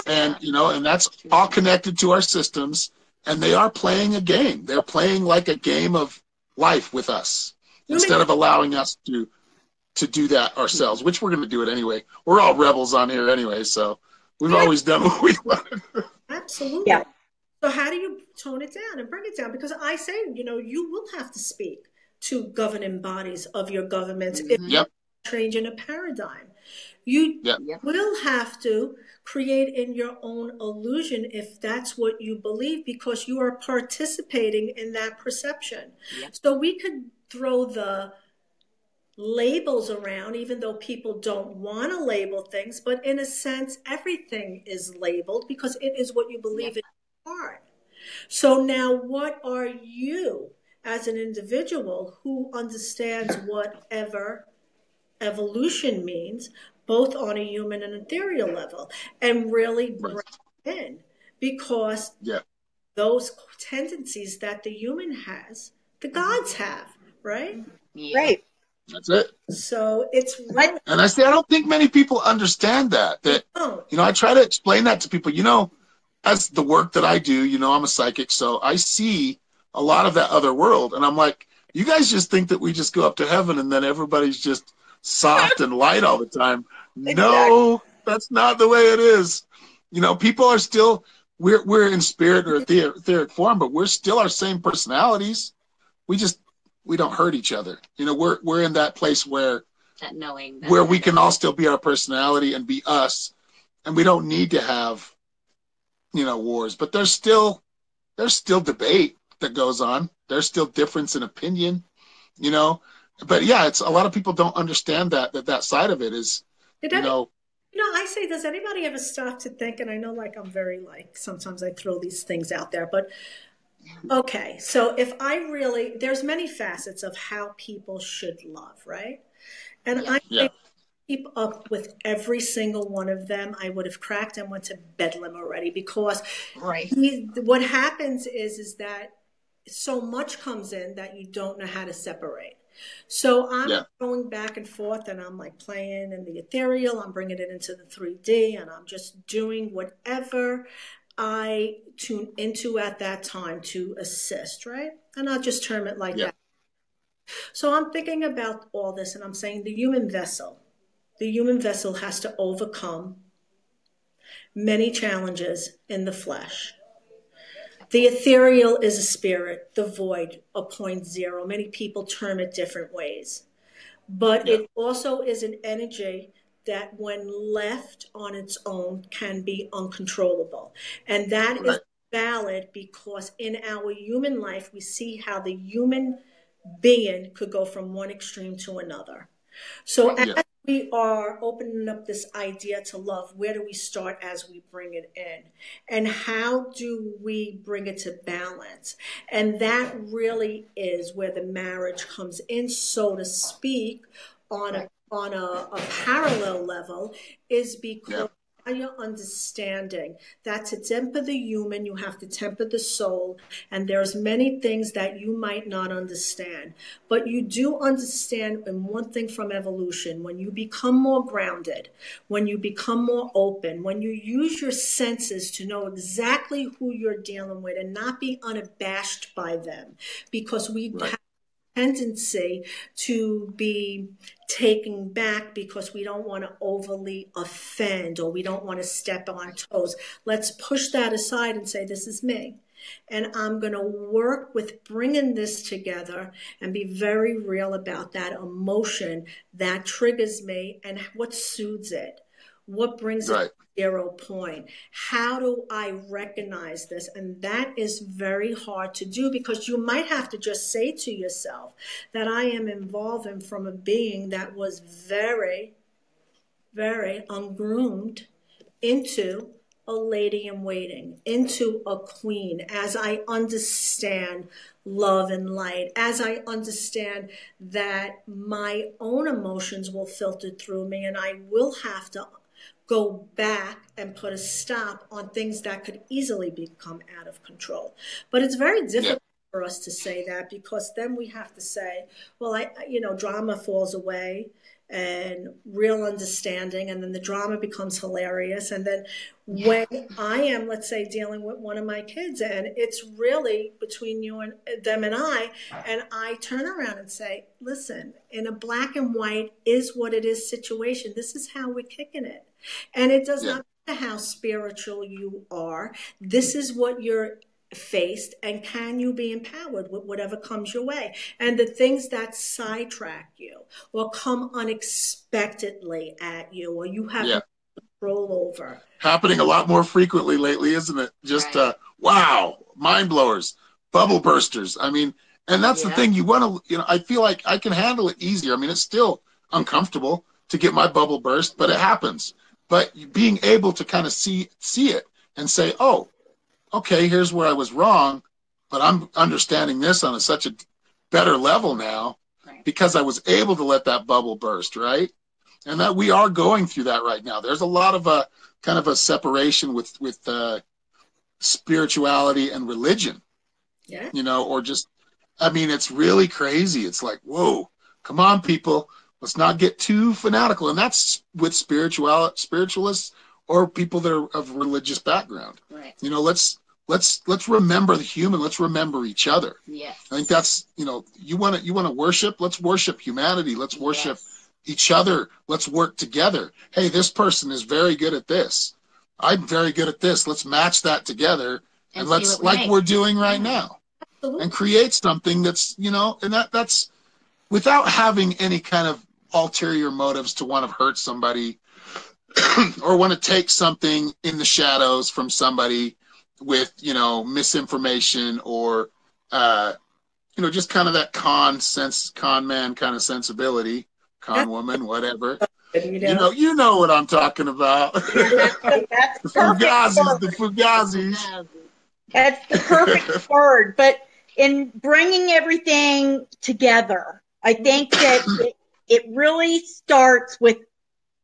and and that's all connected to our systems. And they are playing a game. They're playing like a game of life with us instead of allowing us to do that ourselves, which we're going to do it anyway. We're all rebels on here anyway, so we've always done what we wanted. Absolutely. Yeah. So how do you tone it down and bring it down? Because I say, you will have to speak to governing bodies of your governments if you're changing a paradigm. You will have to create in your own illusion if that's what you believe, because you are participating in that perception. So we could throw the labels around, even though people don't want to label things, but in a sense, everything is labeled because it is what you believe in your heart. So now what are you as an individual who understands whatever evolution means, both on a human and ethereal level, and really bring it in? Because those tendencies that the human has, the gods have, right? Right. That's it. So it's really, and I don't think many people understand that. I try to explain that to people. As the work that I do, I'm a psychic, so I see a lot of that other world, and I'm like, you guys just think that we just go up to heaven and then everybody's just soft and light all the time. Exactly. No, that's not the way it is. People are still, we're in spirit or etheric form, but we're still our same personalities. We don't hurt each other. We're in that place where that knowing where we can all still be our personality and be us, and we don't need to have wars. But there's still debate that goes on. There's still difference in opinion, But it's a lot of people don't understand that side of it is, I say, does anybody ever stop to think? And I know, I'm very sometimes I throw these things out there, but okay. So if there's many facets of how people should love, right? And I keep up with every single one of them. I would have cracked and went to bedlam already, because what happens is that so much comes in that you don't know how to separate. So I'm going back and forth, and I'm playing in the ethereal, I'm bringing it into the 3D, and I'm just doing whatever I tune into at that time to assist, right? And I'll just term it like that. So I'm thinking about all this, and I'm saying the human vessel has to overcome many challenges in the flesh. The ethereal is a spirit, the void, a point zero. Many people term it different ways. But it also is an energy that when left on its own can be uncontrollable. And that is valid because in our human life, we see how the human being could go from one extreme to another. So as we are opening up this idea to love, where do we start as we bring it in? And how do we bring it to balance? And that really is where the marriage comes in, so to speak, on a parallel level, is because you're understanding that to temper the human, you have to temper the soul. And there's many things that you might not understand, but you do understand. And one thing from evolution, when you become more grounded, when you become more open, when you use your senses to know exactly who you're dealing with and not be unabashed by them, because we have tendency to be taken back because we don't want to overly offend or we don't want to step on toes. Let's push that aside and say, this is me. And I'm going to work with bringing this together and be very real about that emotion that triggers me and what soothes it. What brings it Right. to 0 point? How do I recognize this? And that is very hard to do, because you might have to just say to yourself that I am evolving from a being that was very, very ungroomed into a lady in waiting, into a queen, as I understand love and light, as I understand that my own emotions will filter through me, and I will have to go back and put a stop on things that could easily become out of control. But it's very difficult for us to say that, because then we have to say, well, drama falls away and real understanding, and then the drama becomes hilarious. And then when I am, let's say, dealing with one of my kids, and it's really between you and them and I turn around and say, listen, in a black and white is what it is situation, this is how we're kicking it. And it does not matter how spiritual you are, this is what you're faced, and can you be empowered with whatever comes your way? And the things that sidetrack you or come unexpectedly at you, or you have no control over. Happening a lot more frequently lately, isn't it? Just wow, mind blowers, bubble bursters. I mean, and that's the thing, you want to, I feel like I can handle it easier. I mean, it's still uncomfortable to get my bubble burst, but it happens. But being able to kind of see it and say, oh, okay, here's where I was wrong, but I'm understanding this on such a better level now, because I was able to let that bubble burst, right? And that we are going through that right now. There's a lot of kind of a separation with spirituality and religion, or just, I mean, it's really crazy. It's like, whoa, come on, people, let's not get too fanatical. And that's with spiritualists or people that are of religious background. Right. Let's remember the human. Let's remember each other. Yes. I think that's, you want to worship. Let's worship humanity. Let's worship each other. Let's work together. Hey, this person is very good at this. I'm very good at this. Let's match that together, and let's, like we're doing right now, and create something that's, and that's without having any kind of ulterior motives to want to hurt somebody or want to take something in the shadows from somebody with, misinformation or, just kind of that con man kind of sensibility, con woman, whatever. You know what I'm talking about. That's the Fugazis. That's the perfect word. But in bringing everything together, I think that it really starts with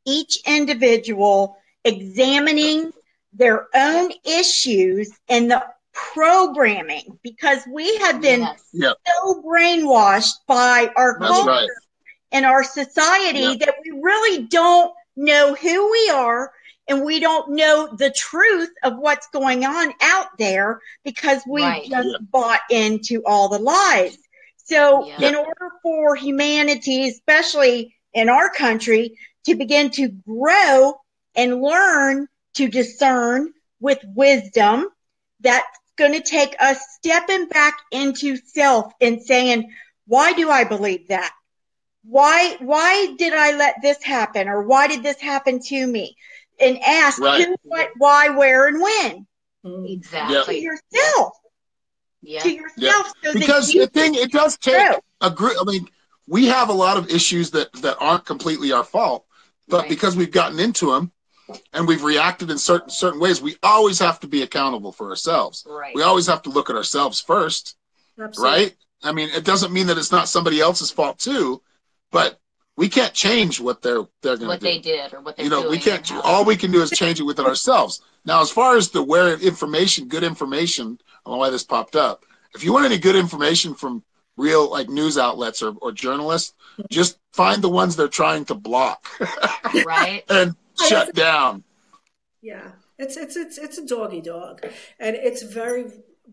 each individual examining their own issues and the programming, because we have been so brainwashed by our culture and our society that we really don't know who we are, and we don't know the truth of what's going on out there, because we just bought into all the lies. So in order for humanity, especially in our country, to begin to grow and learn to discern with wisdom, that's going to take us stepping back into self and saying, why do I believe that? Why did I let this happen? Or why did this happen to me? And ask who, what, why, where, and when. Exactly. To yourself. To yourself. So because the thing, it does take a group. I mean, we have a lot of issues that aren't completely our fault, but because we've gotten into them and we've reacted in certain ways, we always have to be accountable for ourselves. Right. We always have to look at ourselves first. Absolutely. Right? I mean, it doesn't mean that it's not somebody else's fault too, but we can't change what they're going to do. What they did or what they're doing. We can't. All we can do is change it within ourselves. Now, as far as the where information, good information, I don't know why this popped up. If you want any good information from real like news outlets or journalists, just find the ones they're trying to block, and shut down. Yeah, it's a doggy dog, and it's very,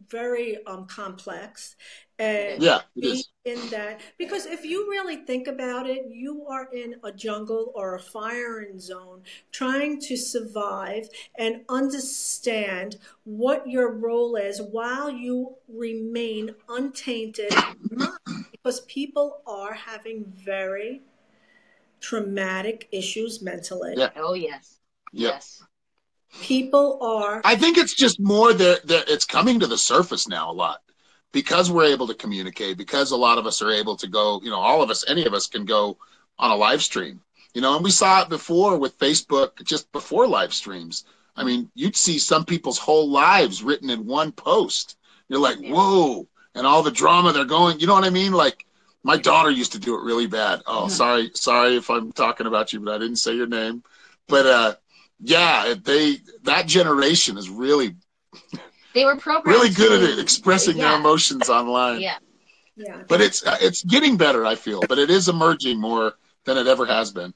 very complex. And it is. In that, because if you really think about it, you are in a jungle or a firing zone trying to survive and understand what your role is while you remain untainted, because people are having very traumatic issues mentally. Yeah. Oh, yes. Yes. People are. I think it's just more that it's coming to the surface now a lot because we're able to communicate, because a lot of us are able to go, all of us, any of us can go on a live stream, and we saw it before with Facebook, just before live streams. I mean, you'd see some people's whole lives written in one post. You're like, whoa, and all the drama they're going, you know what I mean? Like, my daughter used to do it really bad. Oh, sorry if I'm talking about you, but I didn't say your name. But yeah, that generation is really they were programmed really good at expressing their emotions online. Yeah. But it's getting better, I feel, but it is emerging more than it ever has been.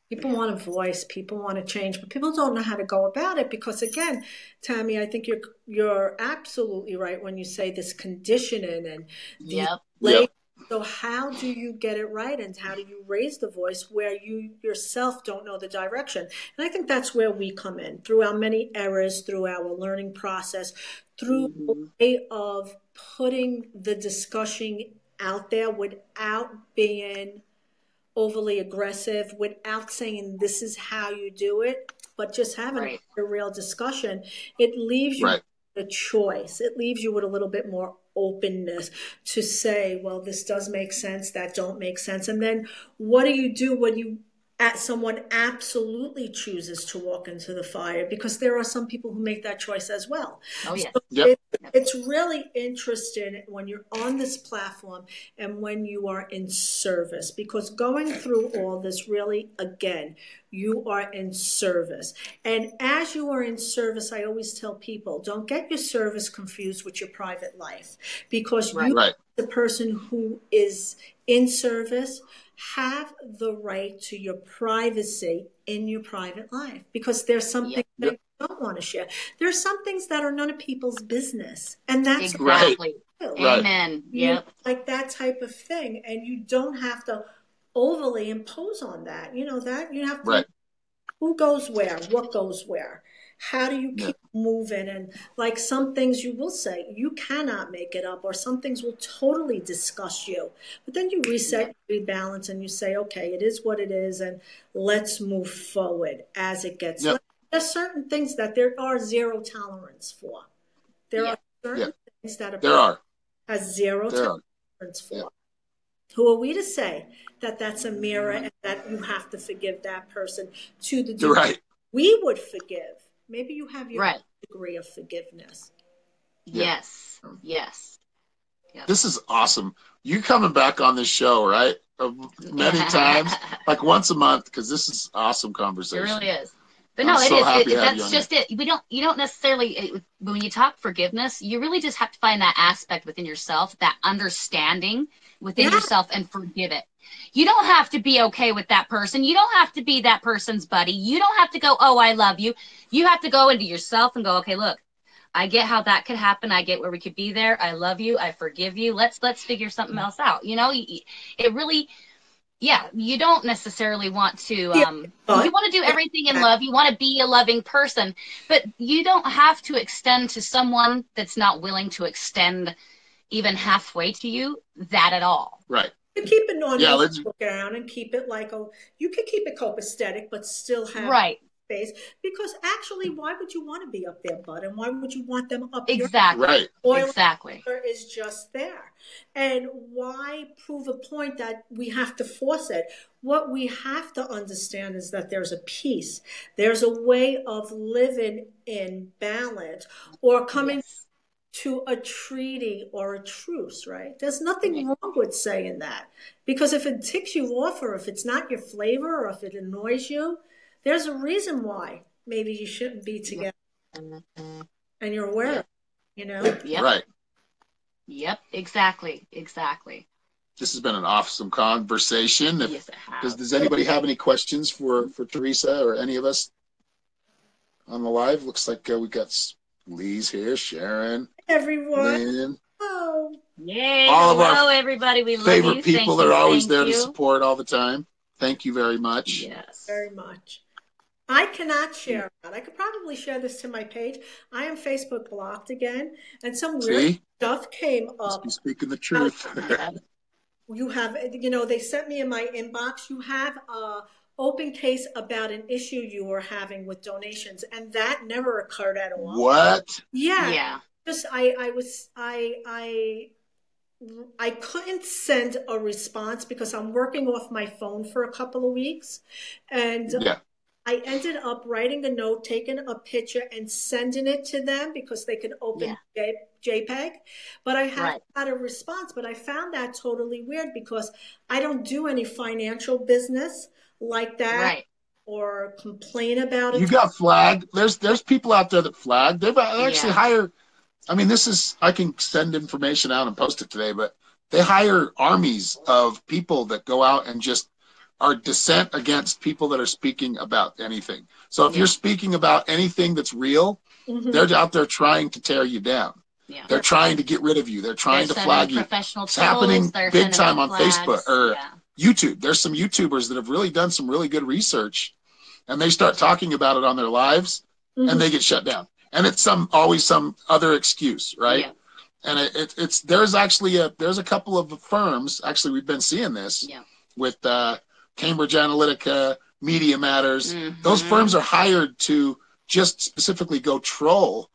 People want a voice, people want to change, but people don't know how to go about it because, again, Tammy, I think you're absolutely right when you say this conditioning and Yep. So how do you get it right, and how do you raise the voice where you yourself don't know the direction? And I think that's where we come in, through our many errors, through our learning process, through a way of putting the discussion out there without being overly aggressive, without saying this is how you do it, but just having a real discussion. It leaves you a choice. It leaves you with a little bit more openness to say, well, this does make sense, that don't make sense. And then what do you do when someone absolutely chooses to walk into the fire? Because there are some people who make that choice as well. Oh, yes. So it's really interesting when you're on this platform and when you are in service, because going through all this, really, again, you are in service. And as you are in service, I always tell people, don't get your service confused with your private life, because you, the person who is in service, have the right to your privacy in your private life, because there's something that you don't want to share. There's some things that are none of people's business, and that's exactly amen. Like that type of thing, and you don't have to overly impose on that. That you have to who goes where, what goes where. How do you keep moving? And like some things you will say, you cannot make it up, or some things will totally disgust you. But then you reset, you rebalance, and you say, okay, it is what it is, and let's move forward as it gets. There's certain things that there are zero tolerance for. There are certain things that has zero tolerance for. Who are we to say that that's a mirror and that you have to forgive that person to the degree we would forgive? Maybe you have your own degree of forgiveness. Yes. This is awesome. You coming back on this show, right? Many times, like once a month, because this is awesome conversation. It really is. But no, it is. That's just it. You don't necessarily, when you talk forgiveness, you really just have to find that aspect within yourself, that understanding within yourself, and forgive it. You don't have to be okay with that person. You don't have to be that person's buddy. You don't have to go, oh, I love you. You have to go into yourself and go, okay, look, I get how that could happen. I get where we could be there. I love you. I forgive you. Let's figure something else out. It really, you don't necessarily want to, you want to do everything in love. You want to be a loving person, but you don't have to extend to someone that's not willing to extend even halfway to you that at all. Right. You keep it normal down and keep it you could keep it copacetic, but still have space. Because actually, why would you want to be up their butt, and why would you want them up your right? Exactly. Is just there, and why prove a point that we have to force it? What we have to understand is that there's a peace. There's a way of living in balance, or coming to a treaty or a truce, right? There's nothing wrong with saying that, because if it ticks you off, or if it's not your flavor, or if it annoys you, there's a reason why maybe you shouldn't be together, and you're aware of it, Right. Yep, exactly. This has been an awesome conversation. Yes, it has. Does anybody have any questions for Theresa or any of us on the live? Looks like we got Lee's here, Sharon, everyone. Lynn. Oh, yay! Hello, everybody. We love you. Favorite people are always there to support all the time. Thank you very much. Yes, very much. I cannot share that. I could probably share this to my page. I am Facebook blocked again, and some weird stuff came up. Must be speaking the truth. You have, they sent me in my inbox. You have open case about an issue you were having with donations, and that never occurred at all. What? Yeah. Yeah. Just I couldn't send a response because I'm working off my phone for a couple of weeks, and Yeah. I ended up writing a note, taking a picture, and sending it to them because they could open JPEG. But I haven't got a response. But I found that totally weird because I don't do any financial business like that or complain about it. You got flagged. There's people out there that flag. They actually hire. I mean, I can send information out and post it today, but they hire armies of people that go out and just are dissent against people that are speaking about anything. So if you're speaking about anything that's real, they're out there trying to tear you down. Yeah. They're trying to get rid of you. They're trying to flag you. It's happening big time on Facebook or YouTube. There's some YouTubers that have really done some really good research, and they start talking about it on their lives, and they get shut down. And it's always some other excuse, right? Yeah. And there's a couple of firms, actually we've been seeing this with Cambridge Analytica, Media Matters. Those firms are hired to just specifically go troll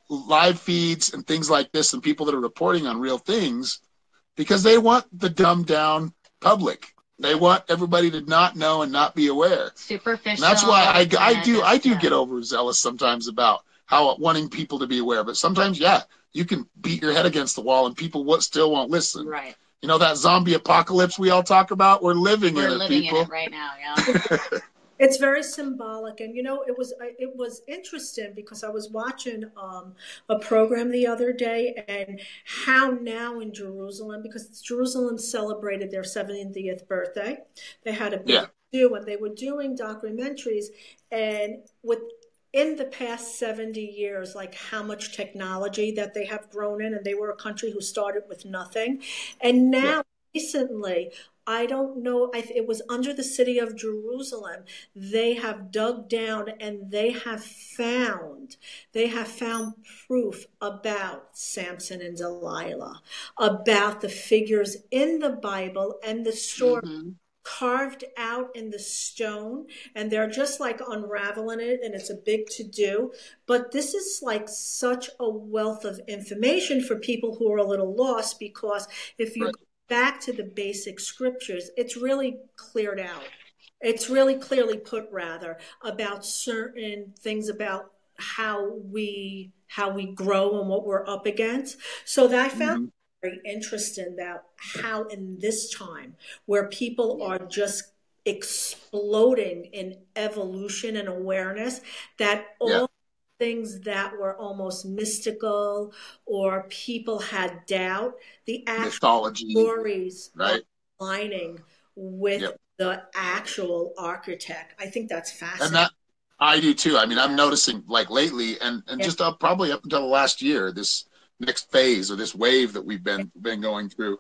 live feeds and things like this and people that are reporting on real things because they want the dumbed down public. They want everybody to not know and not be aware. Superficial. And that's why I do get overzealous sometimes about how wanting people to be aware. But sometimes, you can beat your head against the wall and people still won't listen. Right. You know, that zombie apocalypse we all talk about? We're living in it right now, yeah. It's very symbolic. And, you know, it was interesting because I was watching a program the other day and how now in Jerusalem, because Jerusalem celebrated their 70th birthday, they had a big do, and they were doing documentaries, and in the past 70 years, like how much technology that they have grown in, and they were a country who started with nothing. And now recently, I don't know, it was under the city of Jerusalem, they have dug down and they have found proof about Samson and Delilah, about the figures in the Bible and the story carved out in the stone, and they're just like unraveling it, and it's a big to-do. But this is like such a wealth of information for people who are a little lost, because if you go back to the basic scriptures, it's really cleared out. It's really clearly put, rather, about certain things about how we grow and what we're up against. So that I found very interesting that how in this time where people are just exploding in evolution and awareness, that all things that were almost mystical or people had doubt, the actual mythology stories are aligning with the actual architect. I think that's fascinating. And that I do too. I mean, I'm noticing like lately and just probably up until the last year, this next phase or this wave that we've been going through,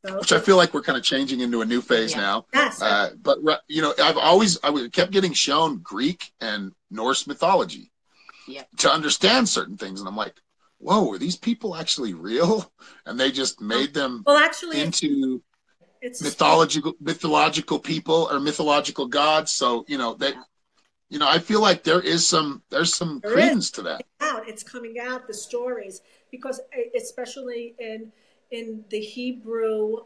which I feel like we're kind of changing into a new phase now. Yes. But you know, I kept getting shown Greek and Norse mythology to understand certain things, and I'm like, whoa, are these people actually real? And they just made them into mythological people or mythological gods. So you know that. You know, I feel like there's some credence to that. It's coming out, the stories, because especially in the Hebrew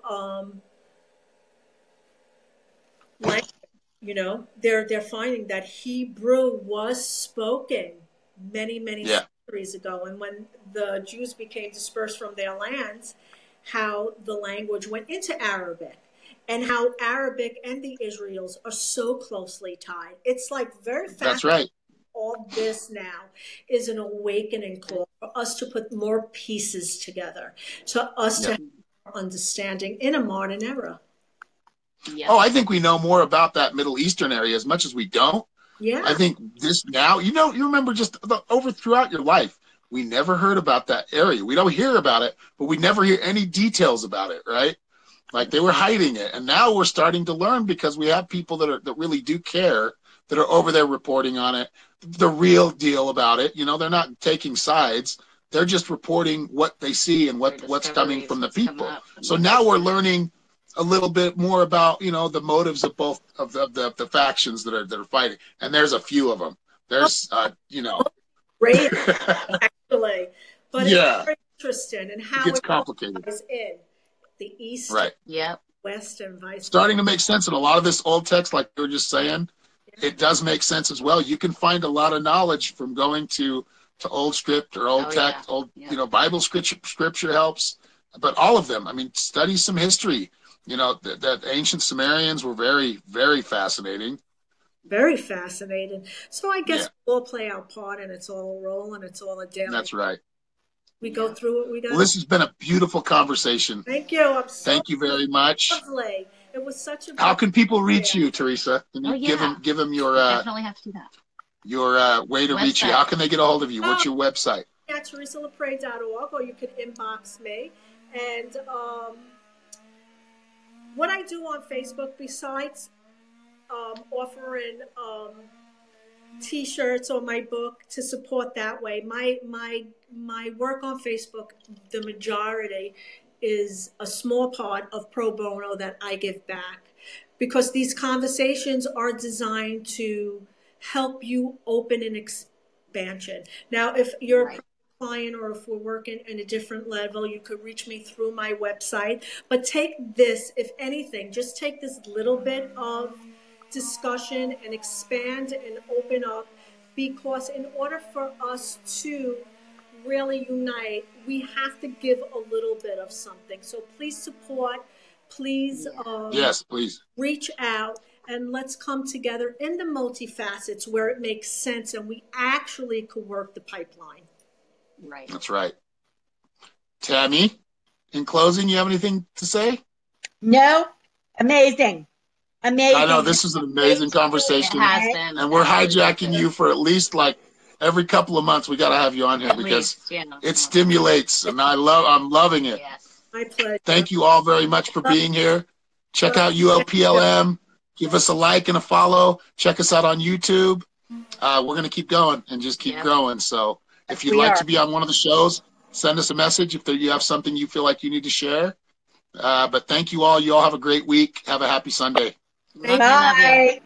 language, you know, they're finding that Hebrew was spoken many centuries ago, and when the Jews became dispersed from their lands, how the language went into Arabic. And how Arabic and the Israels are so closely tied. It's like very fast. That's right. All this now is an awakening call for us to put more pieces together, to us to have more understanding in a modern era. Yeah. Oh, I think we know more about that Middle Eastern area as much as we don't. Yeah. I think this now, you remember just throughout your life, we never heard about that area. We don't hear about it, but we never hear any details about it, right? Like they were hiding it, and now we're starting to learn because we have people that really do care, that are over there reporting on it, the real deal about it. You know, they're not taking sides; they're just reporting what they see and what's coming from the people. So now we're learning a little bit more about, you know, the motives of both of the factions that are fighting. And there's a few of them. There's, you know. Great, actually. But yeah. it's very interesting and how it gets complicated. Is in the East, right. Yep. West, and vice Starting to make sense. And a lot of this old text, like you were just saying, it does make sense as well. You can find a lot of knowledge from going to old script or old text, old, you know, Bible scripture helps. But all of them, I mean, study some history. You know, that ancient Sumerians were very, very fascinating. Very fascinating. So I guess we'll all play our part, and it's all a role, and it's all a daily. That's right. We go through what we got. Well, this has been a beautiful conversation. Thank you. Thank you very much. Lovely. It was such a. How can people reach you, Theresa? Can you give them your definitely have to do that. Your way to reach you? How can they get a hold of you? What's your website? Yeah, TheresaLaPrade.org, or you could inbox me. And what I do on Facebook, besides offering T-shirts or my book to support that way, my work on Facebook, the majority is a small part of pro bono that I give back, because these conversations are designed to help you open an expansion. Now, if you're a client or if we're working in a different level, you could reach me through my website. But take this, if anything, just take this little bit of discussion and expand and open up, because in order for us to really unite, we have to give a little bit of something. So please support, please, yes, please reach out, and let's come together in the multifacets where it makes sense and we actually could work the pipeline. Right. That's right. Tammy, in closing, you have anything to say? No. Amazing. Amazing. I know this is an amazing conversation. It has been. And we're hijacking you for at least like every couple of months. We got to have you on here because it stimulates, and I'm loving it. Yes. My pleasure. Thank you all very much for being here. Check out ULPLM. Give us a like and a follow. Check us out on YouTube. We're going to keep going and just keep growing. So if you'd like to be on one of the shows, send us a message if you have something you feel like you need to share. But thank you all. You all have a great week. Have a happy Sunday. Bye.